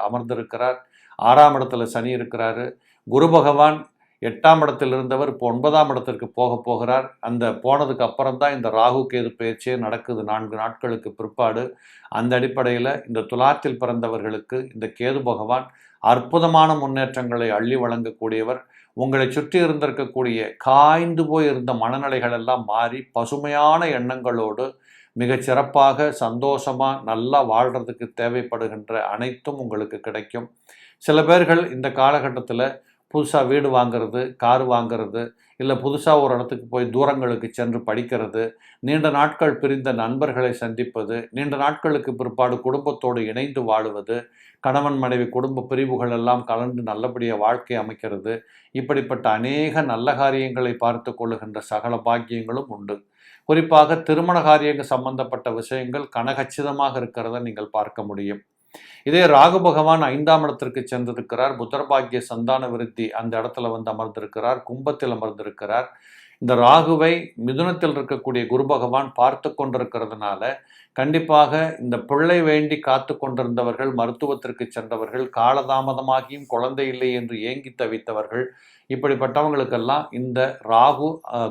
அமர்ந்திருக்கிறார். 6ஆம் இடத்துல சனி இருக்கிறாரு. குரு பகவான் 8ஆம் இடத்தில் இருந்தவர் இப்போ 9ஆம் இடத்திற்கு போகிறார். அந்த போனதுக்கு அப்புறம் தான் இந்த ராகு கேது பயிற்சியே நடக்குது 4 நாட்களுக்கு பிற்பாடு. அந்த அடிப்படையில் இந்த துலாத்தில் பிறந்தவர்களுக்கு இந்த கேது பகவான் அற்புதமான முன்னேற்றங்களை அள்ளி வழங்கக்கூடியவர். உங்களை சுற்றி இருந்திருக்கக்கூடிய காய்ந்து போய் இருந்த மனநிலைகள் எல்லாம் மாறி பசுமையான எண்ணங்களோடு மிகச்சிறப்பாக சந்தோஷமாக நல்லா வாழ்கிறதுக்கு தேவைப்படுகின்ற அனைத்தும் உங்களுக்கு கிடைக்கும். சில பேர்கள் இந்த காலகட்டத்தில் புதுசாக வீடு வாங்கிறது, கார் வாங்கிறது, இல்லை புதுசாக ஒரு இடத்துக்கு போய் தூரங்களுக்கு சென்று படிக்கிறது, நீண்ட நாட்கள் பிரிந்த நண்பர்களை சந்திப்பது, நீண்ட நாட்களுக்கு பிற்பாடு குடும்பத்தோடு இணைந்து வாழுவது, கணவன் மனைவி குடும்ப பிரிவுகள் எல்லாம் கலந்து நல்லபடியாக வாழ்க்கை அமைக்கிறது, இப்படிப்பட்ட அநேக நல்ல காரியங்களை பார்த்து கொள்ளுகின்ற சகல பாக்கியங்களும் உண்டு. குறிப்பாக திருமண காரியங்கள் சம்பந்தப்பட்ட விஷயங்கள் கனகச்சிதமாக இருக்கிறத நீங்கள் பார்க்க முடியும். இதே ராகு பகவான் 5ஆம் இடத்திற்கு சென்றிருக்கிறார். புத்திரபாக்கிய சந்தான விருத்தி அந்த இடத்துல அமர்ந்திருக்கிறார், கும்பத்தில் அமர்ந்திருக்கிறார். இந்த ராகுவை மிதுனத்தில் இருக்கக்கூடிய குரு பகவான் பார்த்து கொண்டிருக்கிறதுனால கண்டிப்பாக இந்த பிள்ளை வேண்டி காத்து கொண்டிருந்தவர்கள், மருத்துவத்திற்கு சென்றவர்கள், காலதாமதமாகியும் குழந்தை இல்லை என்று ஏங்கி தவித்தவர்கள், இப்படிப்பட்டவங்களுக்கெல்லாம் இந்த ராகு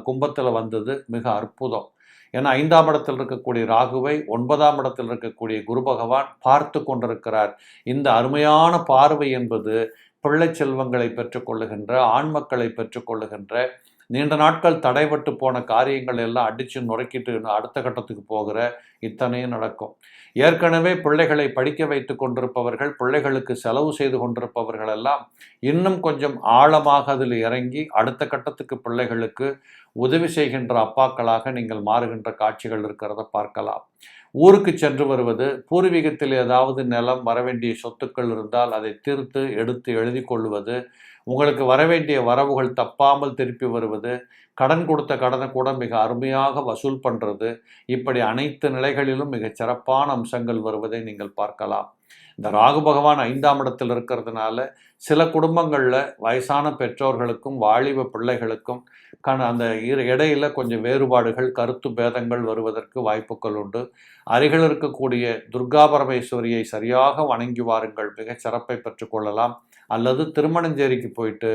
கும்பத்தில் வந்தது மிக அற்புதம். ஏன்னா 5ஆம் இடத்தில் இருக்கக்கூடிய ராகுவை 9ஆம் இடத்தில் இருக்கக்கூடிய குரு பகவான் பார்த்து கொண்டிருக்கிறார். இந்த அருமையான பார்வை என்பது பிள்ளை செல்வங்களை பெற்றுக்கொள்ளுகின்ற, ஆண் மக்களை பெற்றுக்கொள்ளுகின்ற, நீண்ட நாட்கள் தடைபட்டு போன காரியங்கள் எல்லாம் அடித்து நுரைக்கிட்டு அடுத்த கட்டத்துக்கு போகிற இத்தனையும் நடக்கும். ஏற்கனவே பிள்ளைகளை படிக்க வைத்து கொண்டிருப்பவர்கள், பிள்ளைகளுக்கு செலவு செய்து கொண்டிருப்பவர்கள் எல்லாம் இன்னும் கொஞ்சம் ஆழமாக அதில் இறங்கி அடுத்த கட்டத்துக்கு பிள்ளைகளுக்கு உதவி செய்கின்ற அப்பாக்களாக நீங்கள் மாறுகின்ற காட்சிகள் இருக்கிறத பார்க்கலாம். ஊருக்கு சென்று வருவது, பூர்வீகத்தில் ஏதாவது நிலம் வரவேண்டிய சொத்துக்கள் இருந்தால் அதை தீர்த்து எடுத்து எழுதி கொள்வது, உங்களுக்கு வரவேண்டிய வரவுகள் தப்பாமல் திருப்பி வருவது, கடன் கொடுத்த கடனை கூட மிக அருமையாக வசூல் பண்ணுறது, இப்படி அனைத்து நிலைகளிலும் மிகச் சிறப்பான அம்சங்கள் வருவதை நீங்கள் பார்க்கலாம். இந்த ராகு பகவான் 5ஆம் இடத்தில் இருக்கிறதுனால சில குடும்பங்களில் வயசான பெற்றோர்களுக்கும் வாலிப பிள்ளைகளுக்கும் அந்த இடையில கொஞ்சம் வேறுபாடுகள், கருத்து பேதங்கள் வருவதற்கு வாய்ப்புகள் உண்டு. அருகில் இருக்கக்கூடிய துர்கா பரமேஸ்வரியை சரியாக வணங்கி வாருங்கள், மிக சிறப்பை பெற்றுக்கொள்ளலாம். அல்லது திருமணஞ்சேரிக்கு போயிட்டு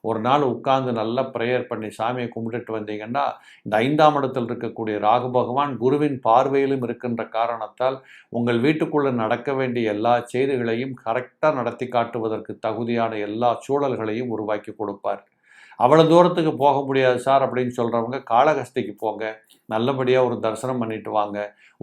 ஒரு நாள் உட்கார்ந்து நல்லா ப்ரேயர் பண்ணி சாமியை கும்பிட்டுட்டு வந்தீங்கன்னா, இந்த 5ஆம் இடத்தில் இருக்கக்கூடிய ராகு பகவான் குருவின் பார்வையிலும் இருக்கின்ற காரணத்தால் உங்கள் வீட்டுக்குள்ளே நடக்க வேண்டிய எல்லா செய்திகளையும் கரெக்டாக நடத்தி காட்டுவதற்கு தகுதியான எல்லா சூழல்களையும் உருவாக்கி கொடுப்பார். அவ்வளோ தூரத்துக்கு போக முடியாது சார் அப்படின்னு சொல்கிறவங்க காளஹஸ்திக்கு போங்க, நல்லபடியாக ஒரு தரிசனம் பண்ணிட்டு வாங்க.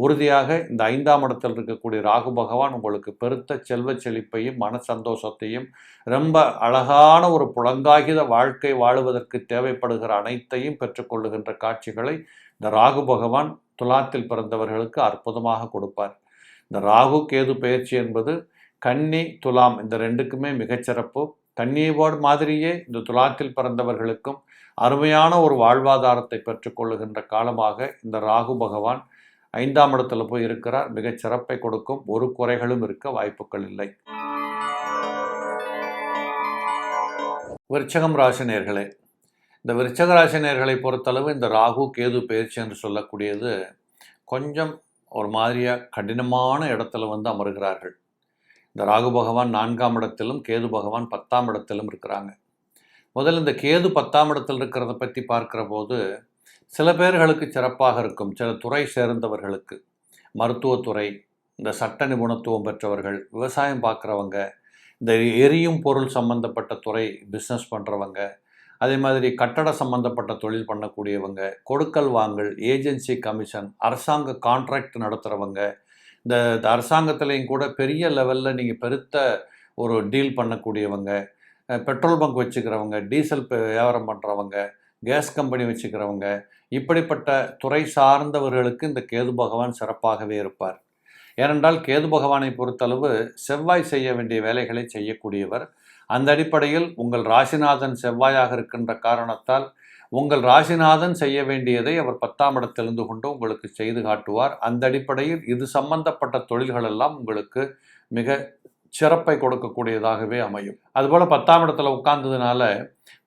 உறுதியாக இந்த 5ஆம் இடத்தில் இருக்கக்கூடிய ராகு பகவான் உங்களுக்கு பெருத்த செல்வ செழிப்பையும் மன சந்தோஷத்தையும் ரொம்ப அழகான ஒரு புலங்காகித வாழ்க்கை வாழுவதற்கு தேவைப்படுகிற அனைத்தையும் பெற்றுக்கொள்ளுகின்ற காட்சிகளை இந்த ராகு பகவான் துலாத்தில் பிறந்தவர்களுக்கு அற்புதமாக கொடுப்பார். இந்த ராகு கேது பயிற்சி என்பது கன்னி துலாம் இந்த ரெண்டுக்குமே மிகச்சிறப்பு. கன்னியோடு மாதிரியே இந்த துலாத்தில் பிறந்தவர்களுக்கும் அருமையான ஒரு வாழ்வாதாரத்தை பெற்றுக்கொள்ளுகின்ற காலமாக இந்த ராகு பகவான் 5ஆம் இடத்துல போய் இருக்கிறார். மிகச் சிறப்பை கொடுக்கும். ஒரு குறைகளும் இருக்க வாய்ப்புகள் இல்லை. விருச்சகம் ராசி நேயர்களே, இந்த விருச்சக ராசி நேயர்களை பொறுத்தளவு இந்த ராகு கேது பயிற்சி என்று சொல்லக்கூடியது கொஞ்சம் ஒரு மாதிரியாக கடினமான இடத்துல அமருகிறார்கள். இந்த ராகு பகவான் 4ஆம் இடத்திலும் கேது பகவான் 10ஆம் இடத்திலும் இருக்கிறாங்க. முதல்ல இந்த கேது 10ஆம் இடத்தில் இருக்கிறத பற்றி பார்க்குற போது சில பேர்களுக்கு சிறப்பாக இருக்கும். சில துறை சேர்ந்தவர்களுக்கு, மருத்துவத்துறை, இந்த சட்ட நிபுணத்துவம் பெற்றவர்கள், விவசாயம் பார்க்குறவங்க, இந்த எரியும் பொருள் சம்பந்தப்பட்ட துறை பிஸ்னஸ் பண்ணுறவங்க, அதே மாதிரி கட்டட சம்பந்தப்பட்ட தொழில் பண்ணக்கூடியவங்க, கொடுக்கல் வாங்கல், ஏஜென்சி கமிஷன், அரசாங்க கான்ட்ராக்ட் நடத்துகிறவங்க, இந்த அரசாங்கத்துலேயும் கூட பெரிய லெவலில் நீங்கள் பெருத்த ஒரு டீல் பண்ணக்கூடியவங்க, பெட்ரோல் பங்க் வச்சுக்கிறவங்க, டீசல் வியாபாரம் பண்ணுறவங்க, கேஸ் கம்பெனி வச்சுக்கிறவங்க, இப்படிப்பட்ட துறை சார்ந்தவர்களுக்கு இந்த கேது பகவான் சிறப்பாகவே இருப்பார். ஏனென்றால் கேது பகவானை பொறுத்தளவு செவ்வாய் செய்ய வேண்டிய வேலைகளை செய்யக்கூடியவர். அந்த அடிப்படையில் உங்கள் ராசிநாதன் செவ்வாயாக இருக்கின்ற காரணத்தால் உங்கள் ராசிநாதன் செய்ய வேண்டியதை அவர் 10ஆம் இடத்திலிருந்து கொண்டு உங்களுக்கு செய்து காட்டுவார். அந்த அடிப்படையில் இது சம்பந்தப்பட்ட தொழில்கள் எல்லாம் உங்களுக்கு மிக சிறப்பை கொடுக்கக்கூடியதாகவே அமையும். அதுபோல் 10ஆம் இடத்துல உட்கார்ந்ததுனால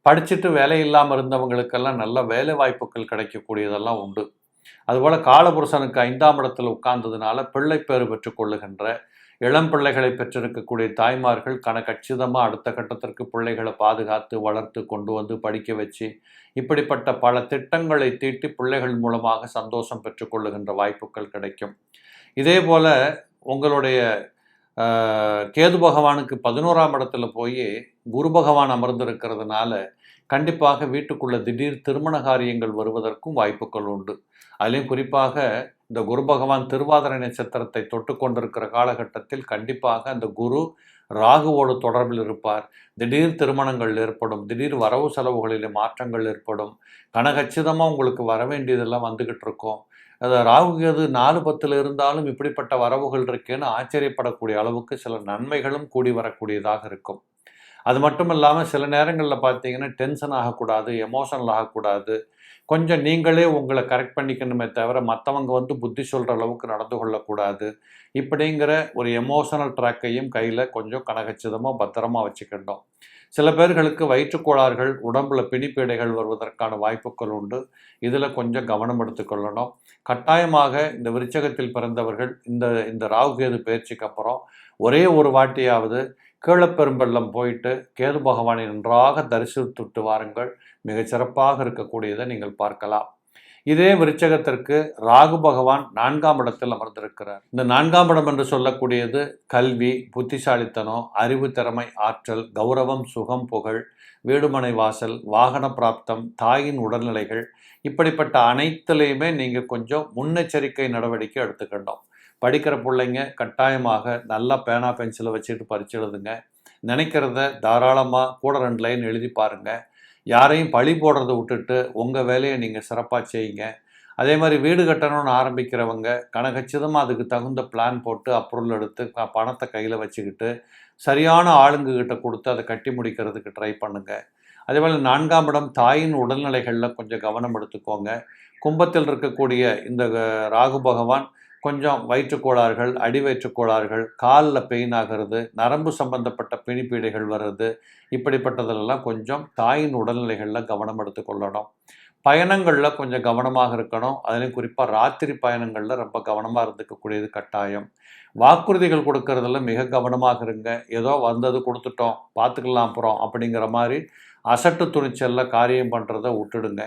படிச்சுட்டு வேலை இல்லாமல் இருந்தவங்களுக்கெல்லாம் நல்ல வேலை வாய்ப்புகள் கிடைக்கக்கூடியதெல்லாம் உண்டு. அதுபோல் காலபுருஷனுக்கு 5ஆம் இடத்துல உட்கார்ந்ததுனால பிள்ளை பேறு பெற்றுக்கொள்ளுகின்ற இளம் பிள்ளைகளை பெற்றிருக்கக்கூடிய தாய்மார்கள் கச்சிதமாக அடுத்த கட்டத்திற்கு பிள்ளைகளை பாதுகாத்து வளர்த்து கொண்டு படிக்க வச்சு இப்படிப்பட்ட பல திட்டங்களை தீட்டி பிள்ளைகள் மூலமாக சந்தோஷம் பெற்றுக்கொள்ளுகின்ற வாய்ப்புகள் கிடைக்கும். இதே போல் உங்களுடைய கேது பகவானுக்கு 11ஆம் இடத்துல போய் குரு பகவான் அமர்ந்திருக்கிறதுனால கண்டிப்பாக வீட்டுக்குள்ள திடீர் திருமண காரியங்கள் வருவதற்கும் வாய்ப்புகள் உண்டு. அதிலையும் குறிப்பாக இந்த குரு பகவான் திருவாதிரை நட்சத்திரத்தை தொட்டு கொண்டிருக்கிற காலகட்டத்தில் கண்டிப்பாக அந்த குரு ராகுவோடு தொடர்பில் இருப்பார். திடீர் திருமணங்கள் ஏற்படும், திடீர் வரவு செலவுகளில் மாற்றங்கள் ஏற்படும். கனகச்சிதமாக உங்களுக்கு வர வேண்டியதெல்லாம் வந்துக்கிட்டு இருக்கும். அது ராகு கேது 4-10 இருந்தாலும் இப்படிப்பட்ட வரவுகள் இருக்கேன்னு ஆச்சரியப்படக்கூடிய அளவுக்கு சில நன்மைகளும் கூடி வரக்கூடியதாக இருக்கும். அது மட்டும் இல்லாமல் சில நேரங்களில் பார்த்தீங்கன்னா டென்ஷன் ஆகக்கூடாது, எமோஷனல் ஆகக்கூடாது. கொஞ்சம் நீங்களே உங்களை கரெக்ட் பண்ணிக்கணுமே தவிர மற்றவங்க புத்தி சொல்கிற அளவுக்கு நடந்து கொள்ளக்கூடாது. இப்படிங்கிற ஒரு எமோஷனல் ட்ராக்கையும் கையில் கொஞ்சம் கனகச்சிதமாக பத்திரமா வச்சுக்கிட்டோம். சில பேர்களுக்கு வயிற்றுக்கோளாறுகள், உடம்புல பிணிப்பீடைகள் வருவதற்கான வாய்ப்புகள் உண்டு. இதில் கொஞ்சம் கவனம் எடுத்துக்கொள்ளணும். கட்டாயமாக இந்த விருச்சகத்தில் பிறந்தவர்கள் இந்த ராகு கேது பயிற்சிக்கு அப்புறம் ஒரே ஒரு வாட்டியாவது கீழப்பெரும்பள்ளம் போயிட்டு கேது பகவானை நன்றாக தரிசித்துட்டு வாருங்கள். மிகச்சிறப்பாக இருக்கக்கூடியதை நீங்கள் பார்க்கலாம். இதே விருச்சகத்திற்கு ராகு பகவான் 4ஆம் இடத்தில் அமர்ந்திருக்கிறார். இந்த 4ஆம் இடம் என்று சொல்லக்கூடியது கல்வி, புத்திசாலித்தனம், அறிவு, திறமை, ஆற்றல், கௌரவம், சுகம், புகழ், வீடுமனை வாசல், வாகன பிராப்தம், தாயின் உடல்நிலைகள், இப்படிப்பட்ட அனைத்துலேயுமே நீங்கள் கொஞ்சம் முன்னெச்சரிக்கை நடவடிக்கை எடுத்துக்கணும். படிக்கிற பிள்ளைங்க கட்டாயமாக நல்லா பேனா பென்சிலை வச்சுட்டு பரிச்சு எழுதுங்க. நினைக்கிறத தாராளமாக கூட 2 லைன் எழுதி பாருங்கள். யாரையும் பழி போடுறதை விட்டுட்டு உங்கள் வேலையை நீங்கள் சிறப்பாக செய்யுங்க. அதே மாதிரி வீடு கட்டணும்னு ஆரம்பிக்கிறவங்க கனகச்சிதமாக அதுக்கு தகுந்த பிளான் போட்டு அப்ரூவல் எடுத்து பணத்தை கையில் வச்சுக்கிட்டு சரியான ஆளுங்கக்கிட்ட கொடுத்து அதை கட்டி முடிக்கிறதுக்கு ட்ரை பண்ணுங்கள். அதேபோல் 4ஆம் இடம் தாயின் உடல்நிலைகளில் கொஞ்சம் கவனம் எடுத்துக்கோங்க. கும்பத்தில் இருக்கக்கூடிய இந்த ராகு பகவான் கொஞ்சம் வயிற்றுக்கோளாறுகள், அடி வயிற்றுக்கோளாறுகள், காலில் பெயின் ஆகிறது, நரம்பு சம்பந்தப்பட்ட பிணிப்பீடைகள் வர்றது, இப்படிப்பட்டதெல்லாம் கொஞ்சம் தாயின் உடல்நிலைகளில் கவனம் எடுத்துக்கொள்ளணும். பயணங்களில் கொஞ்சம் கவனமாக இருக்கணும். அதுலேயும் குறிப்பாக ராத்திரி பயணங்களில் ரொம்ப கவனமாக இருந்துக்கக்கூடியது கட்டாயம். வாக்குறுதிகள் கொடுக்கறதுல மிக கவனமாக இருங்க. ஏதோ வந்தது கொடுத்துட்டோம், பார்த்துக்கலாம் அப்புறம் அப்படிங்கிற மாதிரி அசட்டு துணிச்சலில் காரியம் பண்ணுறதை விட்டுடுங்க.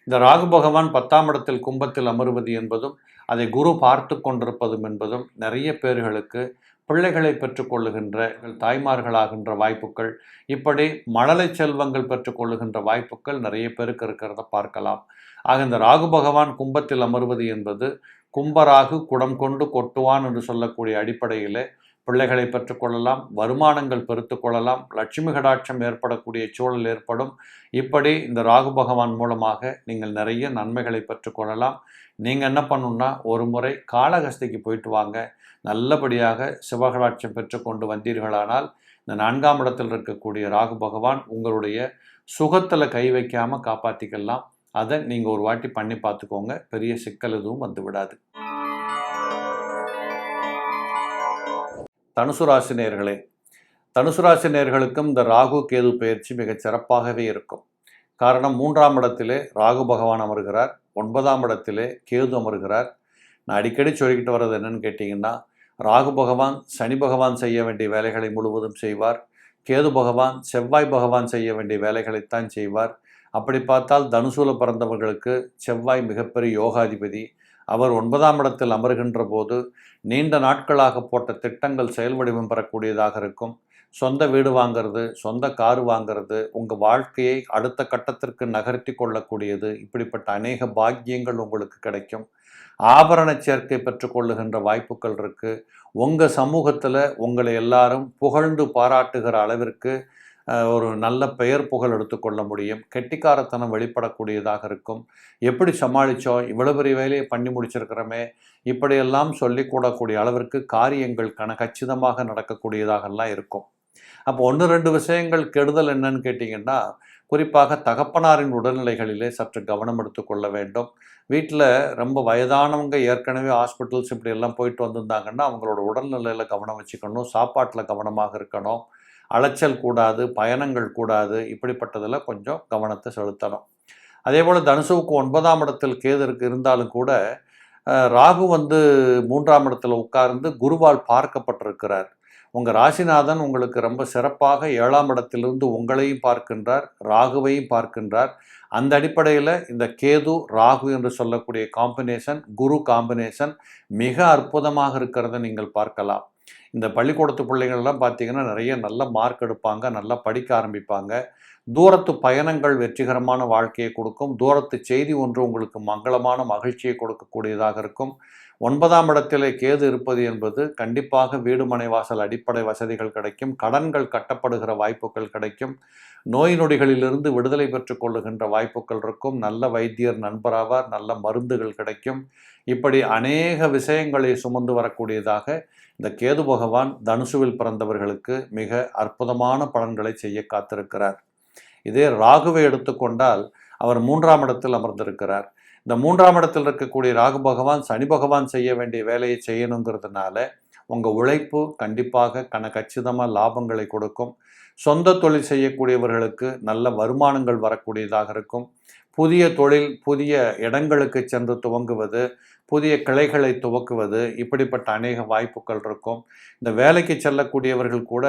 இந்த ராகு பகவான் 10ஆம் இடத்தில் கும்பத்தில் அமர்வது என்பதும் அதை குரு பார்த்து கொண்டிருப்பதும் என்பதும் நிறைய பேர்களுக்கு பிள்ளைகளை பெற்றுக்கொள்ளுகின்ற தாய்மார்களாகின்ற வாய்ப்புகள், இப்படி மழலை செல்வங்கள் பெற்றுக்கொள்ளுகின்ற வாய்ப்புகள் நிறைய பேருக்கு இருக்கிறத பார்க்கலாம். ஆக இந்த ராகு பகவான் கும்பத்தில் அமர்வது என்பது கும்பராகு குடம் கொண்டு கொட்டுவான் என்று சொல்லக்கூடிய அடிப்படையிலே பிள்ளைகளை பெற்றுக்கொள்ளலாம், வருமானங்கள் பெருத்து கொள்ளலாம், லட்சுமி கடாட்சம் ஏற்படக்கூடிய சூழல் ஏற்படும். இப்படி இந்த ராகு பகவான் மூலமாக நீங்கள் நிறைய நன்மைகளை பெற்றுக்கொள்ளலாம். நீங்கள் என்ன பண்ணணும்னா, ஒரு முறை காளஹஸ்திக்கு போயிட்டு வாங்க. நல்லபடியாக சிவகடாட்சம் பெற்றுக்கொண்டு வந்தீர்களானால் இந்த 4ஆம் இடத்தில் இருக்கக்கூடிய ராகு பகவான் உங்களுடைய சுகத்தில் கை வைக்காமல் காப்பாற்றிக்கலாம். அதை நீங்கள் ஒரு வாட்டி பண்ணி பார்த்துக்கோங்க. பெரிய சிக்கல் எதுவும் வந்து விடாது. தனுசு ராசி நேயர்களே, தனுசு ராசி நேயர்களுக்கும் இந்த ராகு கேது பயிற்சி மிகச் சிறப்பாகவே இருக்கும். காரணம், 3ஆம் இடத்திலே ராகு பகவான் அமர்கிறார், 9ஆம் இடத்திலே கேது அமர்கிறார். நான் அடிக்கடி சொல்லிக்கிட்டு வர்றது என்னன்னு கேட்டிங்கன்னா, ராகு பகவான் சனி பகவான் செய்ய வேண்டிய வேலைகளை முழுவதும் செய்வார். கேது பகவான் செவ்வாய் பகவான் செய்ய வேண்டிய வேலைகளைத்தான் செய்வார். அப்படி பார்த்தால் தனுசூல பிறந்தவர்களுக்கு செவ்வாய் மிகப்பெரிய யோகாதிபதி. அவர் 9ஆம் இடத்தில் அமர்கின்ற போது நீண்ட நாட்களாக போட்ட திட்டங்கள் செயல் வடிவம் பெறக்கூடியதாக இருக்கும். சொந்த வீடு வாங்கிறது, சொந்த காரு வாங்கிறது, உங்கள் வாழ்க்கையை அடுத்த கட்டத்திற்கு நகர்த்தி கொள்ளக்கூடியது, இப்படிப்பட்ட அநேக பாக்கியங்கள் உங்களுக்கு கிடைக்கும். ஆபரண சேர்க்கை பெற்றுக்கொள்ளுகின்ற வாய்ப்புகள் இருக்குது. உங்கள் சமூகத்தில் உங்களை எல்லாரும் புகழ்ந்து பாராட்டுகிற அளவிற்கு ஒரு நல்ல பெயர் புகழ் எடுத்துக்கொள்ள முடியும். கெட்டிக்காரத்தனம் வெளிப்படக்கூடியதாக இருக்கும். எப்படி சமாளித்தோம், இவ்வளோ பெரிய வேலையை பண்ணி முடிச்சிருக்கிறோமே, இப்படியெல்லாம் சொல்லிக்கூடக்கூடிய அளவிற்கு காரியங்கள் கச்சிதமாக நடக்கக்கூடியதாகலாம் இருக்கும். அப்போ 1-2 விஷயங்கள் கெடுதல் என்னன்னு கேட்டிங்கன்னா, குறிப்பாக தகப்பனாரின் உடல்நிலைகளிலே சற்று கவனம் எடுத்துக்கொள்ள வேண்டும். வீட்டில் ரொம்ப வயதானவங்க ஏற்கனவே ஹாஸ்பிட்டல்ஸ் இப்படியெல்லாம் போயிட்டு வந்திருந்தாங்கன்னா அவங்களோட உடல்நிலையில் கவனம் வச்சுக்கணும். சாப்பாட்டில் கவனமாக இருக்கணும். அலைச்சல் கூடாது, பயணங்கள் கூடாது. இப்படிப்பட்டதில் கொஞ்சம் கவனத்தை செலுத்தணும். அதே போல் தனுசுவுக்கு 9ஆம் இடத்தில் கேது இருந்தாலும் கூட ராகு 3ஆம் இடத்தில் உட்கார்ந்து குருவால் பார்க்கப்பட்டிருக்கிறார். உங்கள் ராசிநாதன் உங்களுக்கு ரொம்ப சிறப்பாக 7ஆம் இடத்திலிருந்து உங்களையும் பார்க்கின்றார், ராகுவையும் பார்க்கின்றார். அந்த அடிப்படையில் இந்த கேது ராகு என்று சொல்லக்கூடிய காம்பினேஷன், குரு காம்பினேஷன் மிக அற்புதமாக இருக்கிறத நீங்கள் பார்க்கலாம். இந்த பள்ளிக்கூடத்து பிள்ளைகள்லாம் பார்த்தீங்கன்னா நிறைய நல்ல மார்க் எடுப்பாங்க, நல்லா படிக்க ஆரம்பிப்பாங்க. தூரத்து பயணங்கள் வெற்றிகரமான வாழ்க்கையை கொடுக்கும். தூரத்து செய்தி ஒன்று உங்களுக்கு மங்களமான மகிழ்ச்சியை கொடுக்கக்கூடியதாக இருக்கும். 9ஆம் இடத்திலே கேது இருப்பது என்பது கண்டிப்பாக வீடு மனை வாசல் அடிப்படை வசதிகள் கிடைக்கும். கடன்கள் கட்டப்படுகிற வாய்ப்புகள் கிடைக்கும். நோய் நொடிகளிலிருந்து விடுதலை பெற்றுக் கொள்ளுகின்ற வாய்ப்புகள் இருக்கும். நல்ல வைத்தியர் நண்பராவார், நல்ல மருந்துகள் கிடைக்கும். இப்படி அநேக விஷயங்களை சுமந்து வரக்கூடியதாக இந்த கேது பகவான் தனுசுவில் பிறந்தவர்களுக்கு மிக அற்புதமான பலன்களை செய்ய காத்திருக்கிறார். இதே ராகுவை எடுத்துக்கொண்டால் அவர் 3ஆம் இடத்தில் அமர்ந்திருக்கிறார். இந்த 3ஆம் இடத்தில் இருக்கக்கூடிய ராகு பகவான் சனி பகவான் செய்ய வேண்டிய வேலையை செய்யணுங்கிறதுனால உங்கள் உழைப்பு கண்டிப்பாக கச்சிதமாக லாபங்களை கொடுக்கும். சொந்த தொழில் செய்யக்கூடியவர்களுக்கு நல்ல வருமானங்கள் வரக்கூடியதாக இருக்கும். புதிய தொழில், புதிய இடங்களுக்கு சென்று துவங்குவது, புதிய கிளைகளை துவக்குவது, இப்படிப்பட்ட அநேக வாய்ப்புகள் இருக்கும். இந்த வேலைக்கு செல்லக்கூடியவர்கள் கூட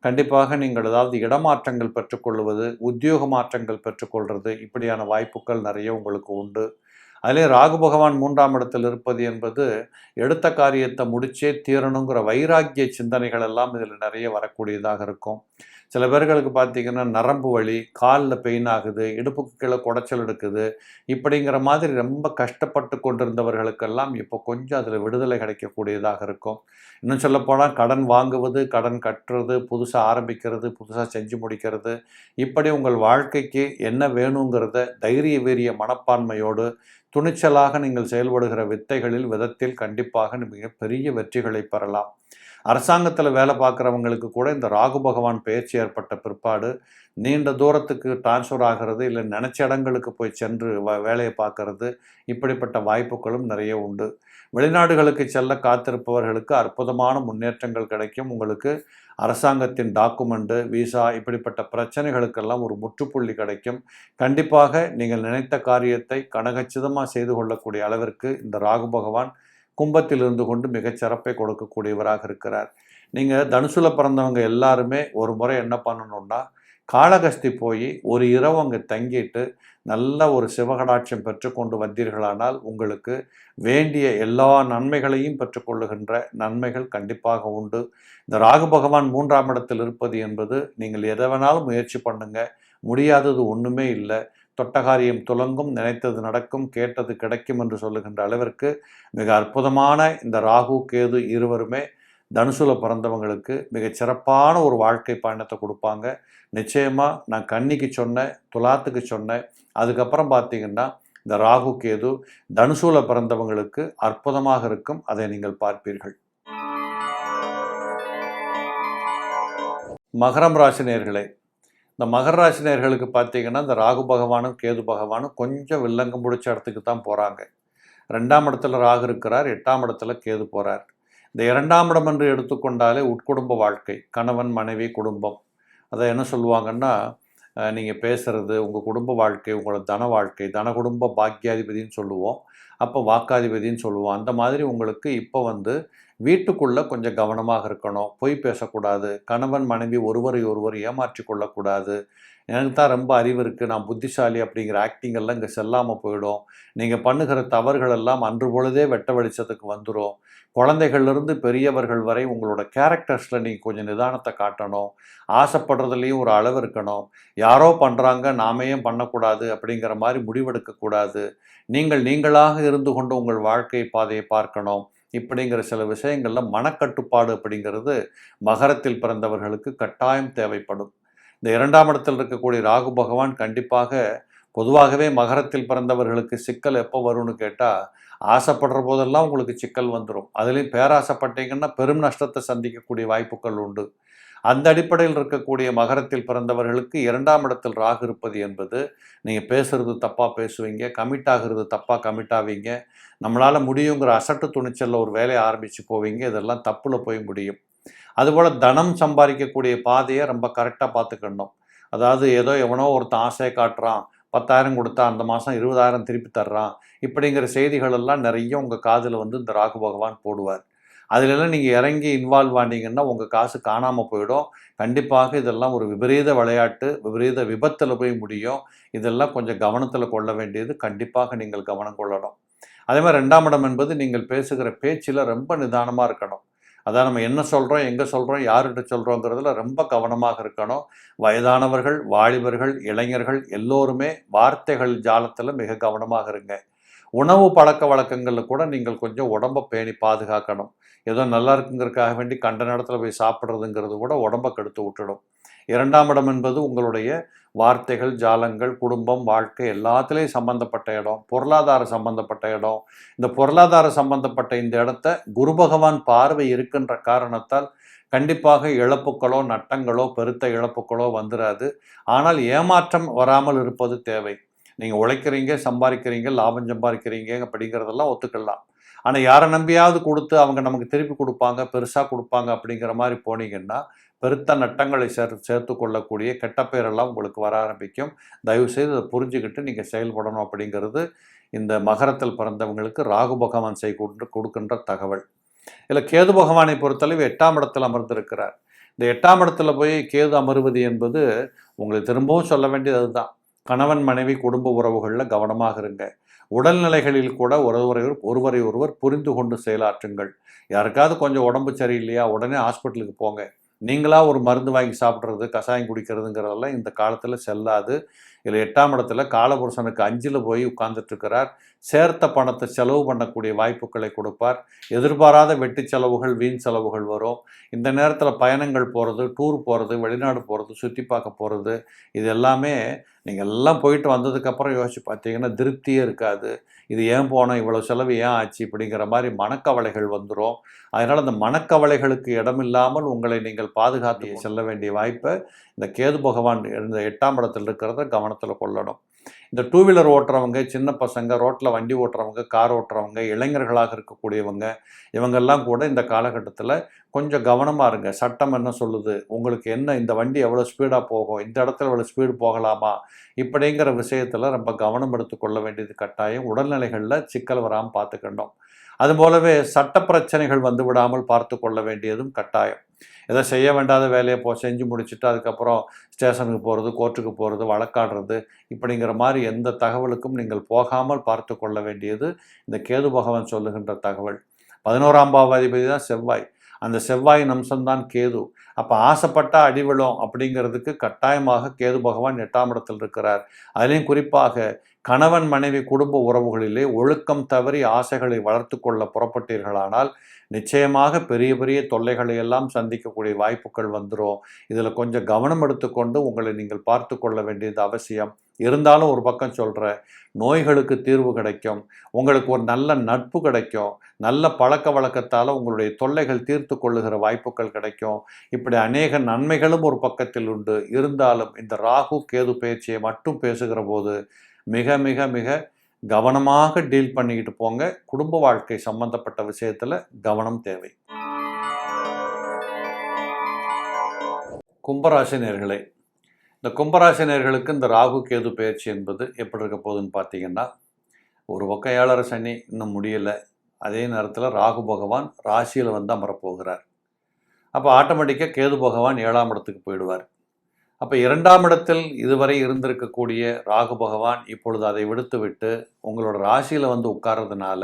கண்டிப்பாக நீங்கள் ஏதாவது இடமாற்றங்கள் பெற்றுக்கொள்வது, உத்தியோக மாற்றங்கள் பெற்றுக்கொள்வது, இப்படியான வாய்ப்புகள் நிறைய உங்களுக்கு உண்டு. அதிலே ராகு பகவான் 3ஆம் இடத்தில் இருப்பது என்பது எடுத்த காரியத்தை முடிச்சே தீரணுங்கிற வைராக்கிய சிந்தனைகள் எல்லாம் இதில் நிறைய வரக்கூடியதாக இருக்கும். சில பேர்களுக்கு பார்த்திங்கன்னா நரம்பு வலி, காலில் பெயின் ஆகுது, இடுப்புக்கு கீழே குடைச்சல் எடுக்குது, இப்படிங்கிற மாதிரி ரொம்ப கஷ்டப்பட்டு கொண்டிருந்தவர்களுக்கெல்லாம் இப்போ கொஞ்சம் அதில் விடுதலை கிடைக்கக்கூடியதாக இருக்கும். இன்னும் சொல்லப்போனால் கடன் வாங்குவது, கடன் கட்டுறது, புதுசாக ஆரம்பிக்கிறது, புதுசாக செஞ்சு முடிக்கிறது, இப்படி உங்கள் வாழ்க்கைக்கு என்ன வேணுங்கிறத தைரிய வீரிய மனப்பான்மையோடு துணிச்சலாக நீங்கள் செயல்படுகிற விதத்தில் கண்டிப்பாக மிகப்பெரிய வெற்றிகளை பெறலாம். அரசாங்கத்தில் வேலை பார்க்குறவங்களுக்கு கூட இந்த ராகு பகவான் பயிற்சி ஏற்பட்ட பிற்பாடு நீண்ட தூரத்துக்கு டிரான்ஸ்ஃபர் ஆகிறது, இல்லை நினச்ச இடங்களுக்கு போய் சென்று வேலையை பார்க்கறது, இப்படிப்பட்ட வாய்ப்புகளும் நிறைய உண்டு. வெளிநாடுகளுக்கு செல்ல காத்திருப்பவர்களுக்கு அற்புதமான முன்னேற்றங்கள் கிடைக்கும். உங்களுக்கு அரசாங்கத்தின் டாக்குமெண்ட்டு, விசா, இப்படிப்பட்ட பிரச்சனைகளுக்கெல்லாம் ஒரு முற்றுப்புள்ளி கிடைக்கும். கண்டிப்பாக நீங்கள் நினைத்த காரியத்தை கனகச்சிதமாக செய்து கொள்ளக்கூடிய அளவிற்கு இந்த ராகு பகவான் கும்பத்தில் இருந்து கொண்டு மிகச்சிறப்பை கொடுக்கக்கூடியவராக இருக்கிறார். நீங்கள் தனுசுல பிறந்தவங்க எல்லாருமே ஒரு முறை என்ன பண்ணணும்னா, காளகஸ்தி போய் ஒரு இரவு அங்கே தங்கிட்டு நல்ல ஒரு சிவகடாட்சியம் பெற்றுக்கொண்டு வந்தீர்களானால் உங்களுக்கு வேண்டிய எல்லா நன்மைகளையும் பெற்றுக்கொள்ளுகின்ற நன்மைகள் கண்டிப்பாக உண்டு. இந்த ராகு பகவான் 3ஆம் இடத்தில் இருப்பது என்பது நீங்கள் எதை வேணாலும் முயற்சி பண்ணுங்க, முடியாதது ஒன்றுமே இல்லை, தொட்டகாரியம் துலங்கும், நினைத்தது நடக்கும், கேட்டது கிடைக்கும் என்று சொல்லுகின்ற அளவிற்கு மிக அற்புதமான இந்த ராகு கேது இருவருமே தனுசுல பிறந்தவங்களுக்கு மிகச் சிறப்பான ஒரு வாழ்க்கை பயணத்தை கொடுப்பாங்க. நிச்சயமாக நான் கன்னிக்கு சொன்னேன், துலாத்துக்கு சொன்னேன். அதுக்கப்புறம் பார்த்தீங்கன்னா இந்த ராகு கேது தனுசுல பிறந்தவங்களுக்கு அற்புதமாக இருக்கும். அதை நீங்கள் பார்ப்பீர்கள். மகரம் ராசி நேயர்களே, இந்த மகர ராசி நேயர்களுக்கு பார்த்தீங்கன்னா இந்த ராகு பகவானும் கேது பகவானும் கொஞ்சம் வில்லங்கம் பிடிச்ச இடத்துக்கு தான் போகிறாங்க. 2ஆம் இடத்துல ராகு இருக்கிறார், 8ஆம் இடத்துல கேது போகிறார். இந்த 2ஆம் இடம் என்று எடுத்துக்கொண்டாலே உட்குடும்ப வாழ்க்கை, கணவன் மனைவி குடும்பம். அதை என்ன சொல்லுவாங்கன்னா, நீங்கள் பேசுகிறது உங்கள் குடும்ப வாழ்க்கை, உங்களோட தன வாழ்க்கை, தன குடும்ப பாக்கியாதிபதினு சொல்லுவோம், அப்போ வாக்காதிபதினு சொல்லுவோம். அந்த மாதிரி உங்களுக்கு இப்போ வீட்டுக்குள்ளே கொஞ்சம் கவனமாக இருக்கணும், பொய் பேசக்கூடாது, கணவன் மனைவி ஒருவரை ஒருவர் ஏமாற்றி கொள்ளக்கூடாது. எனக்கு தான் ரொம்ப அறிவு இருக்குது, நான் புத்திசாலி அப்படிங்கிற ஆக்டிங் எல்லாம் இங்கே செல்லாமல் போயிடும். நீங்கள் பண்ணுகிற தவறுகள் எல்லாம் அன்று பொழுதே வெட்ட வெளிச்சத்துக்கு வந்துடும். குழந்தைகள்லேருந்து பெரியவர்கள் வரை உங்களோட கேரக்டர்ஸில் நீங்கள் கொஞ்சம் நிதானத்தை காட்டணும். ஆசைப்படுறதுலேயும் ஒரு அளவு இருக்கணும். யாரோ பண்ணுறாங்க நாம ஏன் பண்ணக்கூடாது அப்படிங்கிற மாதிரி முடிவெடுக்கக்கூடாது. நீங்களாக இருந்து கொண்டு உங்கள் வாழ்க்கை பாதையை பார்க்கணும். இப்படிங்கிற சில விஷயங்களில் மனக்கட்டுப்பாடு அப்படிங்கிறது மகரத்தில் பிறந்தவர்களுக்கு கட்டாயம் தேவைப்படும். இந்த 2ஆம் இடத்தில் இருக்கக்கூடிய ராகு பகவான் கண்டிப்பாக பொதுவாகவே மகரத்தில் பிறந்தவர்களுக்கு சிக்கல் எப்போ வரும்னு கேட்டால், ஆசைப்படுற போதெல்லாம் உங்களுக்கு சிக்கல் வந்துடும். அதுலேயும் பேராசைப்பட்டீங்கன்னா பெரும் நஷ்டத்தை சந்திக்கக்கூடிய வாய்ப்புகள் உண்டு. அந்த அடிப்படையில் இருக்கக்கூடிய மகரத்தில் பிறந்தவர்களுக்கு 2ஆம் இடத்தில் ராகு இருப்பது என்பது, நீங்கள் பேசுகிறது தப்பாக பேசுவீங்க, கமிட் ஆகிறது தப்பாக கமிட் ஆவீங்க, நம்மளால் முடியுங்கிற அசட்டு துணிச்சலில் ஒரு வேலையை ஆரம்பித்து போவீங்க. இதெல்லாம் தப்பில் போய் முடியும். அதுபோல் தனம் சம்பாதிக்கக்கூடிய பாதையை ரொம்ப கரெக்டாக பார்த்துக்கணும். அதாவது ஏதோ எவனோ ஒருத்தன் ஆசையை காட்டுறான், 10,000 கொடுத்தா அந்த மாதம் 20,000 திருப்பி தர்றான், இப்படிங்கிற செய்திகள் எல்லாம் நிறைய உங்கள் காதில் இந்த ராகு பகவான் போடுவார். அதிலெல்லாம் நீங்கள் இறங்கி இன்வால்வ் ஆனீங்கன்னா உங்கள் காசு காணாமல் போயிடும். கண்டிப்பாக இதெல்லாம் ஒரு விபரீத விளையாட்டு, விபரீத விபத்தில் போய் முடியும். இதெல்லாம் கொஞ்சம் கவனத்தில் கொள்ள வேண்டியது கண்டிப்பாக நீங்கள் கவனம் கொள்ளணும். அதே மாதிரி 2ஆம் இடம் என்பது நீங்கள் பேசுகிற பேச்சில் ரொம்ப நிதானமாக இருக்கணும். அதான் நம்ம என்ன சொல்கிறோம், எங்கே சொல்கிறோம், யார்கிட்ட சொல்கிறோங்கிறதுல ரொம்ப கவனமாக இருக்கணும். வயதானவர்கள், வாலிபர்கள், இளைஞர்கள் எல்லோருமே வார்த்தைகள் ஜாலத்தில் மிக கவனமாக இருங்க. உணவு பழக்க வழக்கங்களில் கூட நீங்கள் கொஞ்சம் உடம்பை பேணி பாதுகாக்கணும். ஏதோ நல்லா இருக்குங்கிறதுக்காக வேண்டி கண்ட நேரத்தில் போய் சாப்பிட்றதுங்கிறது கூட உடம்பை கெடுத்து விட்டுடும். 2ஆம் இடம் என்பது உங்களுடைய வார்த்தைகள், ஜாலங்கள், குடும்பம், வாழ்க்கை எல்லாத்துலேயும் சம்பந்தப்பட்ட இடம், பொருளாதார சம்பந்தப்பட்ட இடம். இந்த பொருளாதார சம்பந்தப்பட்ட இந்த இடத்த குரு பகவான் பார்வை இருக்கின்ற காரணத்தால் கண்டிப்பாக இழப்புகளோ நட்டங்களோ பெருத்த இழப்புகளோ வந்துடாது. ஆனால் ஏமாற்றம் வராமல் இருப்பது தேவை. நீங்கள் உழைக்கிறீங்க, சம்பாதிக்கிறீங்க, லாபம் சம்பாதிக்கிறீங்க அப்படிங்கிறதெல்லாம் ஒத்துக்கலாம். ஆனால் யாரை நம்பியாவது கொடுத்து அவங்க நமக்கு திருப்பி கொடுப்பாங்க, பெருசாக கொடுப்பாங்க அப்படிங்கிற மாதிரி போனீங்கன்னா பெருத்த நட்டங்களை சேர்த்து கொள்ளக்கூடிய கெட்ட பேரெல்லாம் உங்களுக்கு வர ஆரம்பிக்கும். தயவுசெய்து அதை புரிஞ்சுக்கிட்டு நீங்கள் செயல்படணும் அப்படிங்கிறது இந்த மகரத்தில் பிறந்தவங்களுக்கு ராகு பகவான் கொடுக்கின்ற தகவல். இதில் கேது பகவானை பொறுத்தளவு 8ஆம் இடத்தில் அமர்ந்திருக்கிறார். இந்த 8ஆம் இடத்துல போய் கேது அமர்வது என்பது உங்களுக்கு திரும்பவும் சொல்ல வேண்டியது அதுதான். கணவன் மனைவி குடும்ப உறவுகளில் கவனமாக இருங்க. உடல்நிலைகளில் கூட ஒருவரை ஒருவர் புரிந்து கொண்டு செயலாற்றுங்கள். யாருக்காவது கொஞ்சம் உடம்பு சரியில்லையா, உடனே ஹாஸ்பிட்டலுக்கு போங்க. நீங்களா ஒரு மருந்து வாங்கி சாப்பிட்றது, கஷாயம் குடிக்கிறதுங்கிறதெல்லாம் இந்த காலத்தில் செல்லாது. இதில் 8ஆம் இடத்துல காலபுருஷனுக்கு 5ல் போய் உட்கார்ந்துட்டுருக்கிறார். சேர்த்த பணத்தை செலவு பண்ணக்கூடிய வாய்ப்புகளை கொடுப்பார். எதிர்பாராத வெட்டி செலவுகள், வீண் செலவுகள் வரும். இந்த நேரத்தில் பயணங்கள் போகிறது, டூர் போகிறது, வெளிநாடு போகிறது, சுற்றி பார்க்க போகிறது, இது எல்லாமே நீங்கள் எல்லாம் போயிட்டு வந்ததுக்கப்புறம் யோசித்து பார்த்தீங்கன்னா திருப்தியே இருக்காது. இது ஏன் போனோம், இவ்வளோ செலவு ஏன் ஆச்சு இப்படிங்கிற மாதிரி மனக்கவலைகள் வந்துடும். அதனால் அந்த மனக்கவலைகளுக்கு இடமில்லாமல் உங்களை நீங்கள் பாதுகாத்து செல்ல வேண்டிய வாய்ப்பை இந்த கேது பகவான் இந்த 8ஆம் இடத்தில் இருக்கிறத கவனத்தில் கொள்ளணும். இந்த 2 வீலர் ஓட்டுறவங்க, சின்ன பசங்க, ரோட்டில் வண்டி ஓட்டுறவங்க, கார் ஓட்டுறவங்க, இளைஞர்களாக இருக்கக்கூடியவங்க, இவங்கெல்லாம் கூட இந்த காலகட்டத்தில் கொஞ்சம் கவனமாக இருங்க. சட்டம் என்ன சொல்லுது, உங்களுக்கு என்ன, இந்த வண்டி எவ்வளோ ஸ்பீடாக போகும், இந்த இடத்துல எவ்வளோ ஸ்பீடு போகலாமா, இப்படிங்கிற விஷயத்தில் ரொம்ப கவனம் எடுத்துக்கொள்ள வேண்டியது கட்டாயம். உடல்நிலைகளில் சிக்கல் வராமல் பார்த்துக்கணும். அதுபோலவே சட்ட பிரச்சனைகள் வந்து விடாமல் பார்த்து கொள்ள வேண்டியதும் கட்டாயம். ஏதோ செய்ய வேண்டாத வேலையை செஞ்சு முடிச்சுட்டு அதுக்கப்புறம் ஸ்டேஷனுக்கு போகிறது, கோர்ட்டுக்கு போகிறது, வழக்காடுறது இப்படிங்கிற மாதிரி எந்த தகவலுக்கும் நீங்கள் போகாமல் பார்த்து கொள்ள வேண்டியது இந்த கேது பகவான் சொல்லுகின்ற தகவல். 11ஆம் பாவாதிபதி தான் செவ்வாய். அந்த செவ்வாயின் அம்சம்தான் கேது. அப்போ ஆசைப்பட்டா அடிவிழும் அப்படிங்கிறதுக்கு கட்டாயமாக கேது பகவான் 8ஆம் இடத்தில் இருக்கிறார். அதிலையும் குறிப்பாக கணவன் மனைவி குடும்ப உறவுகளிலே ஒழுக்கம் தவறி ஆசைகளை வளர்த்து கொள்ள புறப்பட்டீர்களானால் நிச்சயமாக பெரிய பெரிய தொல்லைகளை எல்லாம் சந்திக்கக்கூடிய வாய்ப்புகள் வந்துடும். இதில் கொஞ்சம் கவனம் எடுத்துக்கொண்டு உங்களை நீங்கள் பார்த்து கொள்ள வேண்டியது அவசியம். இருந்தாலும் ஒரு பக்கம் சொல்கிறேன், நோய்களுக்கு தீர்வு கிடைக்கும், உங்களுக்கு ஒரு நல்ல நட்பு கிடைக்கும், நல்ல பழக்க வழக்கத்தால் உங்களுடைய தொல்லைகள் தீர்த்து கொள்ளுகிற வாய்ப்புகள் கிடைக்கும். இப்படி அநேக நன்மைகளும் ஒரு பக்கத்தில் உண்டு. இருந்தாலும் இந்த ராகு கேது பயிற்சியை மட்டும் பேசுகிற போது மிக மிக மிக கவனமாக டீல் பண்ணிக்கிட்டு போங்க. குடும்ப வாழ்க்கை சம்பந்தப்பட்ட விஷயத்தில் கவனம் தேவை. கும்பராசி நேயர்களே, இந்த கும்பராசி நேயர்களுக்கு இந்த ராகு கேது பயிற்சி என்பது எப்படி இருக்க போகுதுன்னு பார்த்தீங்கன்னா, ஒரு பக்கம் 7.5 சனி இன்னும் முடியலை. அதே நேரத்தில் ராகு பகவான் ராசியில் வந்து அமரப்போகிறார். அப்போ ஆட்டோமேட்டிக்காக கேது பகவான் 7ஆம் இடத்துக்கு போயிடுவார். அப்போ 2ஆம் இடத்தில் இதுவரை இருந்திருக்கக்கூடிய ராகு பகவான் இப்பொழுது அதை விடுத்துவிட்டு உங்களோட ராசியில் வந்து உட்கார்றதுனால,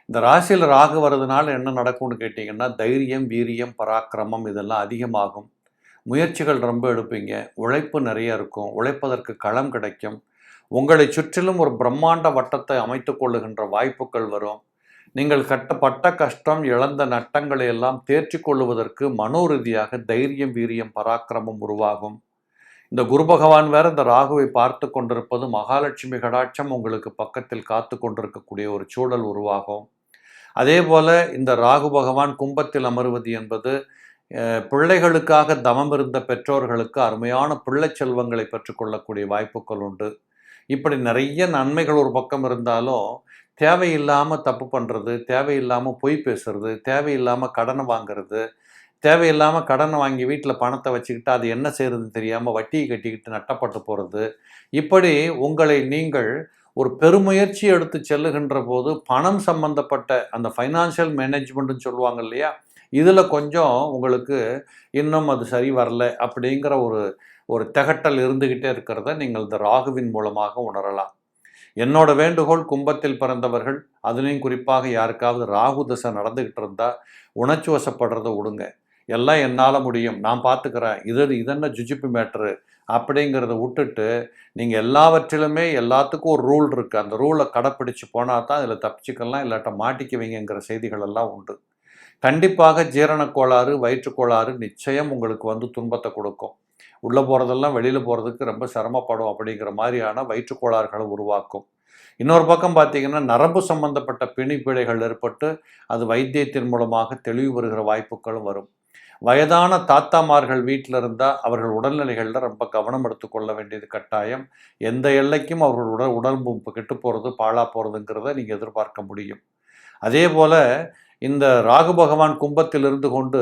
இந்த ராசியில் ராகு வர்றதுனால என்ன நடக்கும்னு கேட்டிங்கன்னா, தைரியம், வீரியம், பராக்கிரமம் இதெல்லாம் அதிகமாகும். முயற்சிகள் ரொம்ப எடுப்பீங்க, உழைப்பு நிறைய இருக்கும், உழைப்பதற்கு களம் கிடைக்கும். உங்களை சுற்றிலும் ஒரு பிரம்மாண்ட வட்டத்தை அமைத்து கொள்ளுகின்ற வாய்ப்புகள் வரும். நீங்கள் பட்ட கஷ்டம், இழந்த நட்டங்களை எல்லாம் தேர்ச்சி கொள்ளுவதற்கு மனோரீதியாக தைரியம், வீரியம், பராக்கிரமம் உருவாகும். இந்த குரு பகவான் வேற இந்த ராகுவை பார்த்து கொண்டிருப்பது மகாலட்சுமி கடாட்சம் உங்களுக்கு பக்கத்தில் காத்து கொண்டிருக்கக்கூடிய ஒரு சூழல் உருவாகும். அதே போல இந்த ராகு பகவான் கும்பத்தில் அமர்வது என்பது பிள்ளைகளுக்காக தவம் இருந்த பெற்றோர்களுக்கு அருமையான பிள்ளை செல்வங்களை பெற்றுக்கொள்ளக்கூடிய வாய்ப்புகள் உண்டு. இப்படி நிறைய நன்மைகள் ஒரு பக்கம் இருந்தாலும் தேவையில்லாமல் தப்பு பண்ணுறது, தேவையில்லாமல் பொய் பேசுறது, தேவையில்லாமல் கடனை வாங்கிறது, தேவையில்லாமல் கடனை வாங்கி வீட்டில் பணத்தை வச்சுக்கிட்டு அது என்ன செய்கிறதுன்னு தெரியாமல் வட்டியை கட்டிக்கிட்டு நட்டப்பட்டு போகிறது, இப்படி உங்களை நீங்கள் ஒரு பெருமுயற்சி எடுத்து செல்லுகின்ற போது பணம் சம்பந்தப்பட்ட அந்த ஃபைனான்ஷியல் மேனேஜ்மெண்ட்டுன்னு சொல்லுவாங்க இல்லையா, இதில் கொஞ்சம் உங்களுக்கு இன்னும் அது சரி வரல அப்படிங்கிற ஒரு திகட்டல் இருந்துக்கிட்டே இருக்கிறத நீங்கள் இந்த ராகுவின் மூலமாக உணரலாம். என்னோட வேண்டுகோள், கும்பத்தில் பிறந்தவர்கள், அதுலேயும் குறிப்பாக யாருக்காவது ராகு தசை நடந்துக்கிட்டு இருந்தால் உணர்ச்சி வசப்படுறதை விடுங்க. எல்லாம் என்னால் முடியும், நான் பார்த்துக்கிறேன், இதென்ன ஜுஜிப்பு மேட்ரு அப்படிங்கிறத விட்டுட்டு நீங்கள் எல்லாவற்றிலுமே எல்லாத்துக்கும் ஒரு ரூல் இருக்குது, அந்த ரூலை கடைப்பிடிச்சு போனால் தான் இதில் தப்பிச்சுக்கலாம், இல்லாட்ட மாட்டிக்குவீங்கிற செய்திகள் எல்லாம் உண்டு. கண்டிப்பாக ஜீரணக் கோளாறு, வயிற்றுக்கோளாறு நிச்சயம் உங்களுக்கு வந்து துன்பத்தை கொடுக்கும். உள்ளே போகிறதெல்லாம் வெளியில் போகிறதுக்கு ரொம்ப சிரமப்படும் அப்படிங்கிற மாதிரியான வயிற்றுக்கோளாறுகளை உருவாக்கும். இன்னொரு பக்கம் பார்த்திங்கன்னா, நரம்பு சம்பந்தப்பட்ட பிணிப்பீடைகள் ஏற்பட்டு அது வைத்தியத்தின் மூலமாக தெளிவு வருகிற வாய்ப்புகளும் வரும். வயதான தாத்தாமார்கள் வீட்டில் இருந்தால் அவர்கள் உடல்நிலைகளில் ரொம்ப கவனம் எடுத்துக்கொள்ள வேண்டியது கட்டாயம். எந்த எல்லைக்கும் அவர்கள் உடம்பு கெட்டு போகிறது, பாழா போகிறதுங்கிறத நீங்கள் எதிர்பார்க்க முடியும். அதே போல் இந்த ராகு பகவான் கும்பத்தில் இருந்து கொண்டு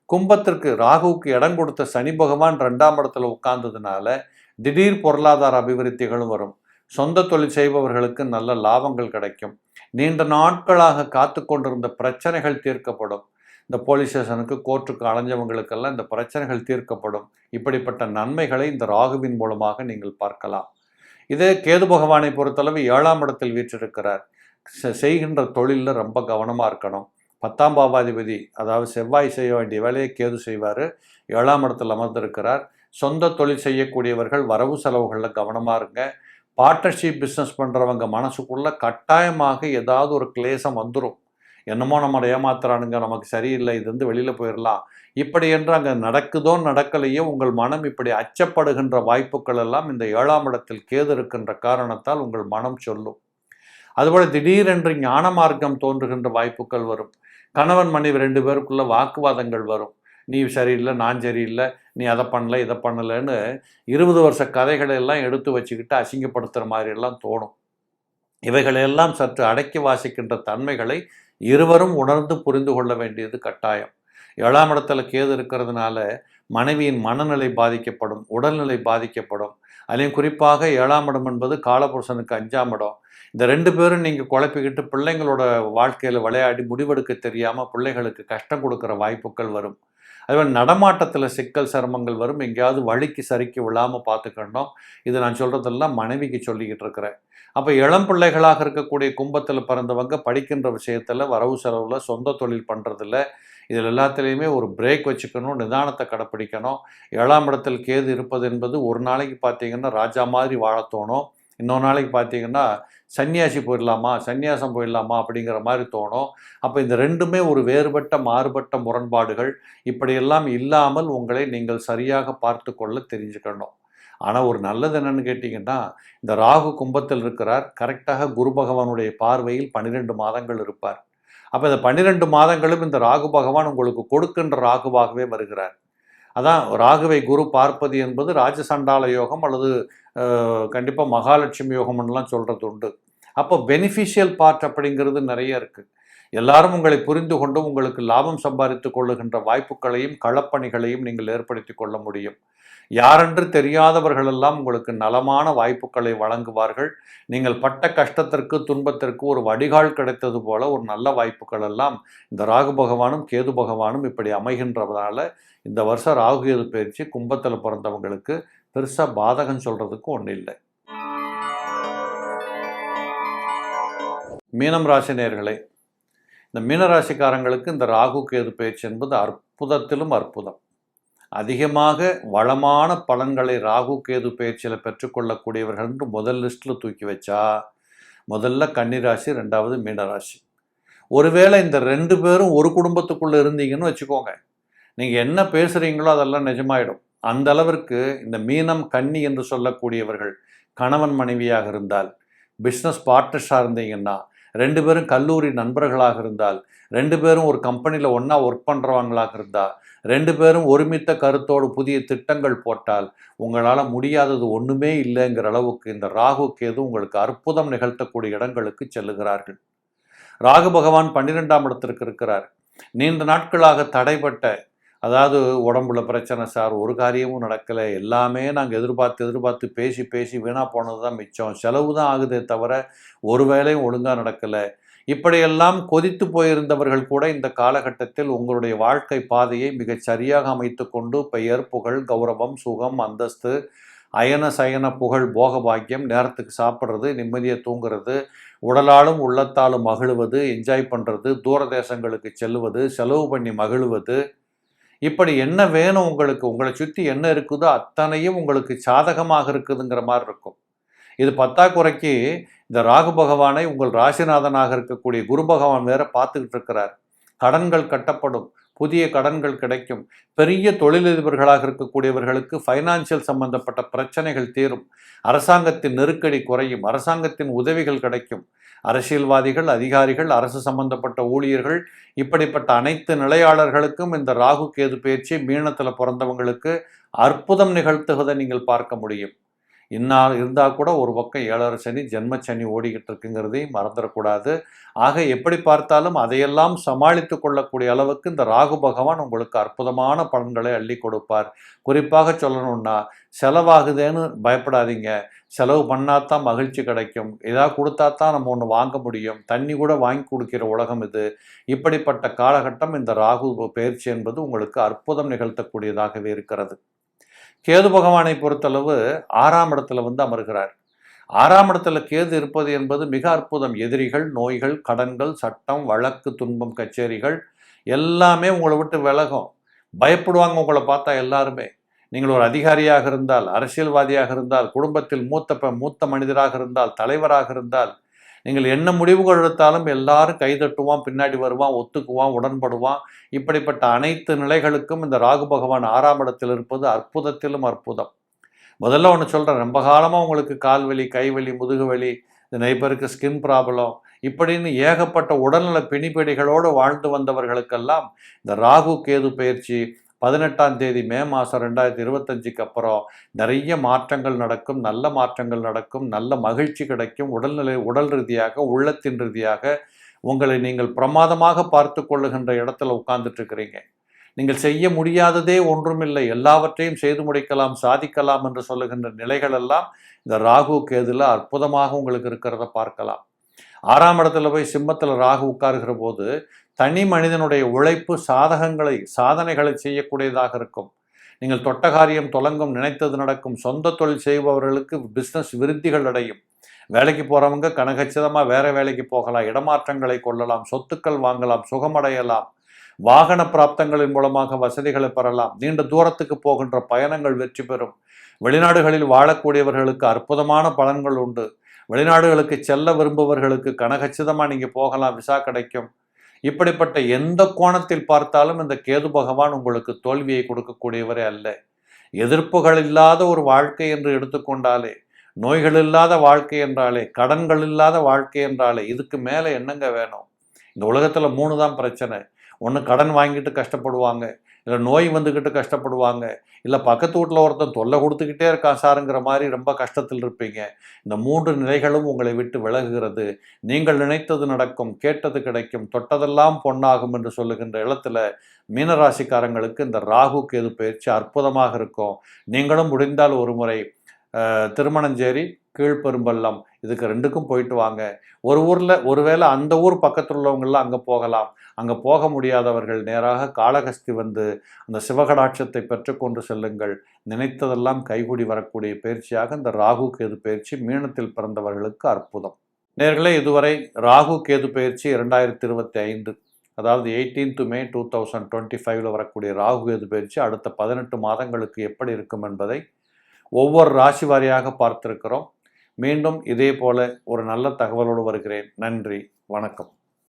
கும்பத்திற்கு ராகுவுக்கு இடம் கொடுத்த சனி பகவான் 2ஆம் இடத்துல உட்கார்ந்ததுனால திடீர் பொருளாதார அபிவிருத்திகளும் வரும். சொந்த தொழில் செய்பவர்களுக்கு நல்ல லாபங்கள் கிடைக்கும். நீண்ட நாட்களாக காத்து கொண்டிருந்த பிரச்சனைகள் தீர்க்கப்படும். இந்த போலீஸ் ஸ்டேஷனுக்கு, கோர்ட்டுக்கு அலைஞ்சவங்களுக்கெல்லாம் இந்த பிரச்சனைகள் தீர்க்கப்படும். இப்படிப்பட்ட நன்மைகளை இந்த ராகுவின் மூலமாக நீங்கள் பார்க்கலாம். இதே கேது பகவானை பொறுத்தளவு 7ஆம் இடத்தில் வீற்றிருக்கிறார். செய்கின்ற தொழிலில் ரொம்ப கவனமாக இருக்கணும். 10ஆம் பாவாதிபதி அதாவது செவ்வாய் செய்ய வேண்டிய வேலையை கேது செய்வார். 7ஆம் இடத்தில் அமர்ந்திருக்கிறார். சொந்த தொழில் செய்யக்கூடியவர்கள் வரவு செலவுகளில் கவனமாக இருங்க. பார்ட்னர்ஷிப் பிஸ்னஸ் பண்ணுறவங்க மனசுக்குள்ளே கட்டாயமாக ஏதாவது ஒரு கிளேசம் வந்துடும். என்னமோ நம்ம ஏமாத்துறானுங்க, நமக்கு சரியில்லை, இது வந்து வெளியில் போயிடலாம், இப்படி என்று அங்கே நடக்குதோ நடக்கலையோ உங்கள் மனம் இப்படி அச்சப்படுகின்ற வாய்ப்புகள் எல்லாம் இந்த 7ஆம் இடத்தில் கேது இருக்கின்ற காரணத்தால் உங்கள் மனம் சொல்லும். அதுபோல் திடீரென்று ஞான மார்க்கம் தோன்றுகின்ற வாய்ப்புகள் வரும். கணவன் மனைவி 2 பேருக்குள்ள வாக்குவாதங்கள் வரும். நீ சரியில்லை, நான் சரியில்லை, நீ அதை பண்ணல, இதை பண்ணலைன்னு 20 வருஷ கதைகளை எல்லாம் எடுத்து வச்சுக்கிட்டு அசிங்கப்படுத்துகிற மாதிரியெல்லாம் தோணும். இவைகளையெல்லாம் சற்று அடக்கி வாசிக்கின்ற தன்மைகளை இருவரும் உணர்ந்து புரிந்து கொள்ள வேண்டியது கட்டாயம். 7ஆம் இடத்துல கேது இருக்கிறதுனால மனைவியின் மனநிலை பாதிக்கப்படும், உடல்நிலை பாதிக்கப்படும். அதிலையும் குறிப்பாக 7ஆம் இடம் என்பது காலபுருஷனுக்கு 5ஆம் இடம். இந்த 2 பேரும் நீங்கள் குழப்பிக்கிட்டு பிள்ளைங்களோட வாழ்க்கையில் விளையாடி முடிவெடுக்க தெரியாமல் பிள்ளைகளுக்கு கஷ்டம் கொடுக்குற வாய்ப்புகள் வரும். அதுமாதிரி நடமாட்டத்தில் சிக்கல் சிரமங்கள் வரும். எங்கேயாவது வழிக்கு சரிக்கு விழாமல் பார்த்துக்கணும். இது நான் சொல்கிறதெல்லாம் மனைவிக்கு சொல்லிக்கிட்டு இருக்கிறேன். அப்போ இளம் பிள்ளைகளாக இருக்கக்கூடிய கும்பத்தில் பிறந்தவங்க படிக்கின்ற விஷயத்தில், வரவு செலவில், சொந்த தொழில் பண்ணுறதில்ல, இதில் எல்லாத்துலேயுமே ஒரு பிரேக் வச்சுக்கணும், நிதானத்தை கடைப்பிடிக்கணும். 7ஆம் இடத்தில் கேது இருப்பது என்பது ஒரு நாளைக்கு பார்த்தீங்கன்னா ராஜா மாதிரி வாழத் தோணும். இன்னொரு நாளைக்கு பார்த்தீங்கன்னா சன்னியாசி போயிடலாமா, சன்னியாசம் போயிடலாமா அப்படிங்கிற மாதிரி தோணும். அப்போ இந்த ரெண்டுமே ஒரு வேறுபட்ட மாறுபட்ட முரண்பாடுகள். இப்படியெல்லாம் இல்லாமல் உங்களை நீங்கள் சரியாக பார்த்து கொள்ள தெரிஞ்சுக்கணும். ஆனால் ஒரு நல்லது என்னன்னு கேட்டிங்கன்னா, இந்த ராகு கும்பத்தில் இருக்கிறார். கரெக்டாக குரு பகவானுடைய பார்வையில் 12 மாதங்கள் இருப்பார். அப்போ இந்த 12 மாதங்களும் இந்த ராகு பகவான் உங்களுக்கு கொடுக்கின்ற ராகுவாகவே வருகிறார். அதான் ராகுவை குரு பார்ப்பது என்பது ராஜசண்டால யோகம் அல்லது கண்டிப்பாக மகாலட்சுமி யோகம்லாம் சொல்கிறது உண்டு. அப்போ பெனிஃபிஷியல் பார்ட் அப்படிங்கிறது நிறைய இருக்குது. எல்லாரும் உங்களை புரிந்து கொண்டு உங்களுக்கு லாபம் சம்பாதித்து கொள்ளுகின்ற வாய்ப்புகளையும் களப்பணிகளையும் நீங்கள் ஏற்படுத்தி கொள்ள முடியும். யாரென்று தெரியாதவர்களெல்லாம் உங்களுக்கு நலமான வாய்ப்புகளை வழங்குவார்கள். நீங்கள் பட்ட கஷ்டத்திற்கு துன்பத்திற்கு ஒரு வடிகால் கிடைத்தது போல ஒரு நல்ல வாய்ப்புகள் எல்லாம் இந்த ராகு பகவானும் கேது பகவானும் இப்படி அமைகின்றதால இந்த வருஷம் ராகு கேது பயிற்சி கும்பத்தில் பிறந்தவங்களுக்கு பெருசாக பாதகம் சொல்கிறதுக்கு ஒன்றும் இல்லை. மீனம் ராசி நேயர்களே, இந்த மீனராசிக்காரங்களுக்கு இந்த ராகு கேது பயிற்சி என்பது அற்புதத்திலும் அற்புதம். அதிகமாக வளமான பலன்களை ராகு கேது பயிற்சியில் பெற்றுக்கொள்ளக்கூடியவர்கள் என்று முதல் லிஸ்ட்டில் தூக்கி வச்சா முதல்ல கன்னிராசி, 2வது மீனராசி. ஒருவேளை இந்த 2 பேரும் ஒரு குடும்பத்துக்குள்ளே இருந்தீங்கன்னு வச்சுக்கோங்க, நீங்கள் என்ன பேசுகிறீங்களோ அதெல்லாம் நிஜமாயிடும். அந்த அளவிற்கு இந்த மீனம் கன்னி என்று சொல்லக்கூடியவர்கள் கணவன் மனைவியாக இருந்தால், பிஸ்னஸ் பார்ட்னர்ஸாக இருந்தீங்கன்னா, 2 பேரும் கல்லூரி நண்பர்களாக இருந்தால், 2 பேரும் ஒரு கம்பெனியில் ஒன்றா ஒர்க் பண்ணுறவங்களாக இருந்தால், 2 பேரும் ஒருமித்த கருத்தோடு புதிய திட்டங்கள் போட்டால் உங்களால் முடியாதது ஒன்றுமே இல்லைங்கிற அளவுக்கு இந்த ராகு கேது உங்களுக்கு அற்புதம் நிகழ்த்தக்கூடிய இடங்களுக்கு செல்லுகிறார்கள். ராகு பகவான் 12ஆம் இடத்திற்கு இருக்கிறார். நீண்ட நாட்களாக தடைப்பட்ட, அதாவது உடம்புல பிரச்சனை சார், ஒரு காரியமும் நடக்கலை, எல்லாமே நாங்கள் எதிர்பார்த்து பேசி பேசி வீணாக போனது தான் மிச்சம், செலவு தான் ஆகுதே தவிர ஒரு வேலையும் ஒழுங்காக நடக்கலை, இப்படியெல்லாம் கொதித்து போயிருந்தவர்கள் கூட இந்த காலகட்டத்தில் உங்களுடைய வாழ்க்கை பாதையை மிகச் சரியாக அமைத்து கொண்டு பெயர், புகழ், கௌரவம், சுகம், அந்தஸ்து, அயன சயன புகழ், போக பாக்கியம், நேரத்துக்கு சாப்பிட்றது, நிம்மதியை தூங்குறது, உடலாலும் உள்ளத்தாலும் மகிழுவது, என்ஜாய் பண்ணுறது, தூர தேசங்களுக்கு செல்லுவது, செலவு பண்ணி மகிழுவது, இப்படி என்ன வேணும் உங்களுக்கு, உங்களை சுற்றி என்ன இருக்குதோ அத்தனையும் உங்களுக்கு சாதகமாக இருக்குதுங்கிற மாதிரி இருக்கும். இது பத்தாக்குறைக்கு இந்த ராகு பகவானை உங்கள் ராசிநாதனாக இருக்கக்கூடிய குரு பகவான் வேற பார்த்துக்கிட்டு இருக்கிறார். கடன்கள் கட்டப்படும், புதிய கடன்கள் கிடைக்கும், பெரிய தொழிலதிபர்களாக இருக்கக்கூடியவர்களுக்கு ஃபைனான்சியல் சம்பந்தப்பட்ட பிரச்சனைகள் தீரும், அரசாங்கத்தின் நெருக்கடி குறையும், அரசாங்கத்தின் உதவிகள் கிடைக்கும், அரசியல்வாதிகள், அதிகாரிகள், அரசு சம்பந்தப்பட்ட ஊழியர்கள், இப்படிப்பட்ட அனைத்து நிலையாளர்களுக்கும் இந்த ராகு கேது பயிற்சி மீனத்தில் பிறந்தவங்களுக்கு அற்புதம் நிகழ்த்துவதை நீங்கள் பார்க்க முடியும். இருந்தால் கூட ஒரு பக்கம் 7.5 சனி, ஜென்மச்சனி ஓடிக்கிட்டு இருக்குங்கிறதையும் மறந்துடக்கூடாது. ஆக எப்படி பார்த்தாலும் அதையெல்லாம் சமாளித்து கொள்ளக்கூடிய அளவுக்கு இந்த ராகு பகவான் உங்களுக்கு அற்புதமான பலன்களை அள்ளி கொடுப்பார். குறிப்பாக சொல்லணும்னா, செலவாகுதேன்னு பயப்படாதீங்க. செலவு பண்ணாதான் மகிழ்ச்சி கிடைக்கும், ஏதாவது கொடுத்தா தான் நம்ம ஒன்று வாங்க முடியும், தண்ணி கூட வாங்கி கொடுக்கிற உலகம் இது. இப்படிப்பட்ட காலகட்டம் இந்த ராகு பயிற்சி என்பது உங்களுக்கு அற்புதம் நிகழ்த்தக்கூடியதாகவே இருக்கிறது. கேது பகவானை பொறுத்தளவு 6ஆம் இடத்துல அமர்கிறார். 6ஆம் இடத்துல கேது இருப்பது என்பது மிக அற்புதம். எதிரிகள், நோய்கள், கடன்கள், சட்டம், வழக்கு, துன்பம், கச்சேரிகள் எல்லாமே உங்களை விட்டு விலகும். பயப்படுவாங்க உங்களை பார்த்தா எல்லாருமே. நீங்கள் ஒரு அதிகாரியாக இருந்தால், அரசியல்வாதியாக இருந்தால், குடும்பத்தில் மூத்த மனிதராக இருந்தால், தலைவராக இருந்தால், நீங்கள் என்ன முடிவுகள் எடுத்தாலும் எல்லாரும் கைதட்டுவான், பின்னாடி வருவான், ஒத்துக்குவான், உடன்படுவான். இப்படிப்பட்ட அனைத்து நிலைகளுக்கும் இந்த ராகு பகவான் 6ஆம் இடத்தில் இருப்பது அற்புதத்திலும் அற்புதம். முதல்ல ஒன்று சொல்கிறேன், ரொம்ப காலமாக உங்களுக்கு கால்வலி, கைவலி, முதுகுவலி, இந்த நிறைய பேருக்கு ஸ்கின் ப்ராப்ளம், இப்படின்னு ஏகப்பட்ட உடல்நல பிணிப்பெடிகளோடு வாழ்ந்து வந்தவர்களுக்கெல்லாம் இந்த ராகு கேது பயிற்சி 18ஆம் தேதி மே மாதம் 2025க்கு அப்புறம் நிறைய மாற்றங்கள் நடக்கும், நல்ல மாற்றங்கள் நடக்கும், நல்ல மகிழ்ச்சி கிடைக்கும். உடல் ரீதியாக, உள்ளத்தின் ரீதியாக உங்களை நீங்கள் பிரமாதமாக பார்த்து கொள்ளுகின்ற இடத்துல உட்கார்ந்துட்டு இருக்கிறீங்க. நீங்கள் செய்ய முடியாததே ஒன்றுமில்லை, எல்லாவற்றையும் செய்து முடிக்கலாம், சாதிக்கலாம் என்று சொல்லுகின்ற நிலைகள் எல்லாம் இந்த ராகு கேதுல அற்புதமாக உங்களுக்கு இருக்கிறத பார்க்கலாம். 6ஆம் இடத்துல போய் சிம்மத்தில் ராகு உட்காருகிற போது தனி மனிதனுடைய உழைப்பு சாதனைகளை செய்யக்கூடியதாக இருக்கும். நீங்கள் தொட்ட காரியம் தொடங்கும், நினைத்தது நடக்கும். சொந்த தொழில் செய்பவர்களுக்கு பிஸ்னஸ் விருத்திகள் அடையும். வேலைக்கு போகிறவங்க கனகச்சிதமாக வேறு வேலைக்கு போகலாம், இடமாற்றங்களை கொள்ளலாம், சொத்துக்கள் வாங்கலாம், சுகமடையலாம், வாகன பிராப்தங்களின் மூலமாக வசதிகளை பெறலாம், நீண்ட தூரத்துக்கு போகின்ற பயணங்கள் வெற்றி பெறும். வெளிநாடுகளில் வாழக்கூடியவர்களுக்கு அற்புதமான பலன்கள் உண்டு. வெளிநாடுகளுக்கு செல்ல விரும்புபவர்களுக்கு கனகச்சிதமாக நீங்கள் போகலாம், விசா கிடைக்கும். இப்படிப்பட்ட எந்த கோணத்தில் பார்த்தாலும் இந்த கேது பகவான் உங்களுக்கு தோல்வியை கொடுக்கக்கூடியவரே அல்ல. எதிர்ப்புகள் இல்லாத ஒரு வாழ்க்கை என்று எடுத்துக்கொண்டாலே, நோய்கள் இல்லாத வாழ்க்கை என்றாலே, கடன்கள் இல்லாத வாழ்க்கை என்றாலே இதுக்கு மேலே என்னங்க வேணும்? இந்த உலகத்தில் 3 தான் பிரச்சனை. ஒன்று கடன் வாங்கிட்டு கஷ்டப்படுவாங்க, இல்லை நோய் வந்துக்கிட்டு கஷ்டப்படுவாங்க, இல்லை பக்கத்து வீட்டில் ஒருத்தன் தொல்லை கொடுத்துக்கிட்டே இருக்கான் சாருங்கிற மாதிரி ரொம்ப கஷ்டத்தில் இருப்பீங்க. இந்த 3 நிலைகளும் உங்களை விட்டு விலகுகிறது. நீங்கள் நினைத்தது நடக்கும், கேட்டது கிடைக்கும், தொட்டதெல்லாம் பொன்னாகும் என்று சொல்லுகின்ற இடத்துல மீனராசிக்காரங்களுக்கு இந்த ராகு கேது பயிற்சி அற்புதமாக இருக்கும். நீங்களும் முடிந்தால் ஒரு முறை திருமணஞ்சேரி, கீழ்பெரும்பள்ளம் இதுக்கு 2க்கும் போயிட்டு வாங்க. ஒரு ஊரில் ஒருவேளை அந்த ஊர் பக்கத்தில் உள்ளவங்களாம் அங்கே போகலாம். அங்கே போக முடியாதவர்கள் நேராக காளகஸ்தி வந்து அந்த சிவகடாட்சத்தை பெற்றுக்கொண்டு செல்லுங்கள். நினைத்ததெல்லாம் கைகூடி வரக்கூடிய பயிற்சியாக இந்த ராகு கேது பயிற்சி மீனத்தில் பிறந்தவர்களுக்கு அற்புதம். நேர்களே, இதுவரை ராகு கேது பயிற்சி 2025, அதாவது 18 May 2025 வரக்கூடிய ராகு கேது பயிற்சி அடுத்த 18 மாதங்களுக்கு எப்படி இருக்கும் என்பதை ஒவ்வொரு ராசி வாரியாக பார்த்திருக்கிறோம். மீண்டும் இதே போல ஒரு நல்ல தகவலோடு வருகிறேன். நன்றி, வணக்கம்.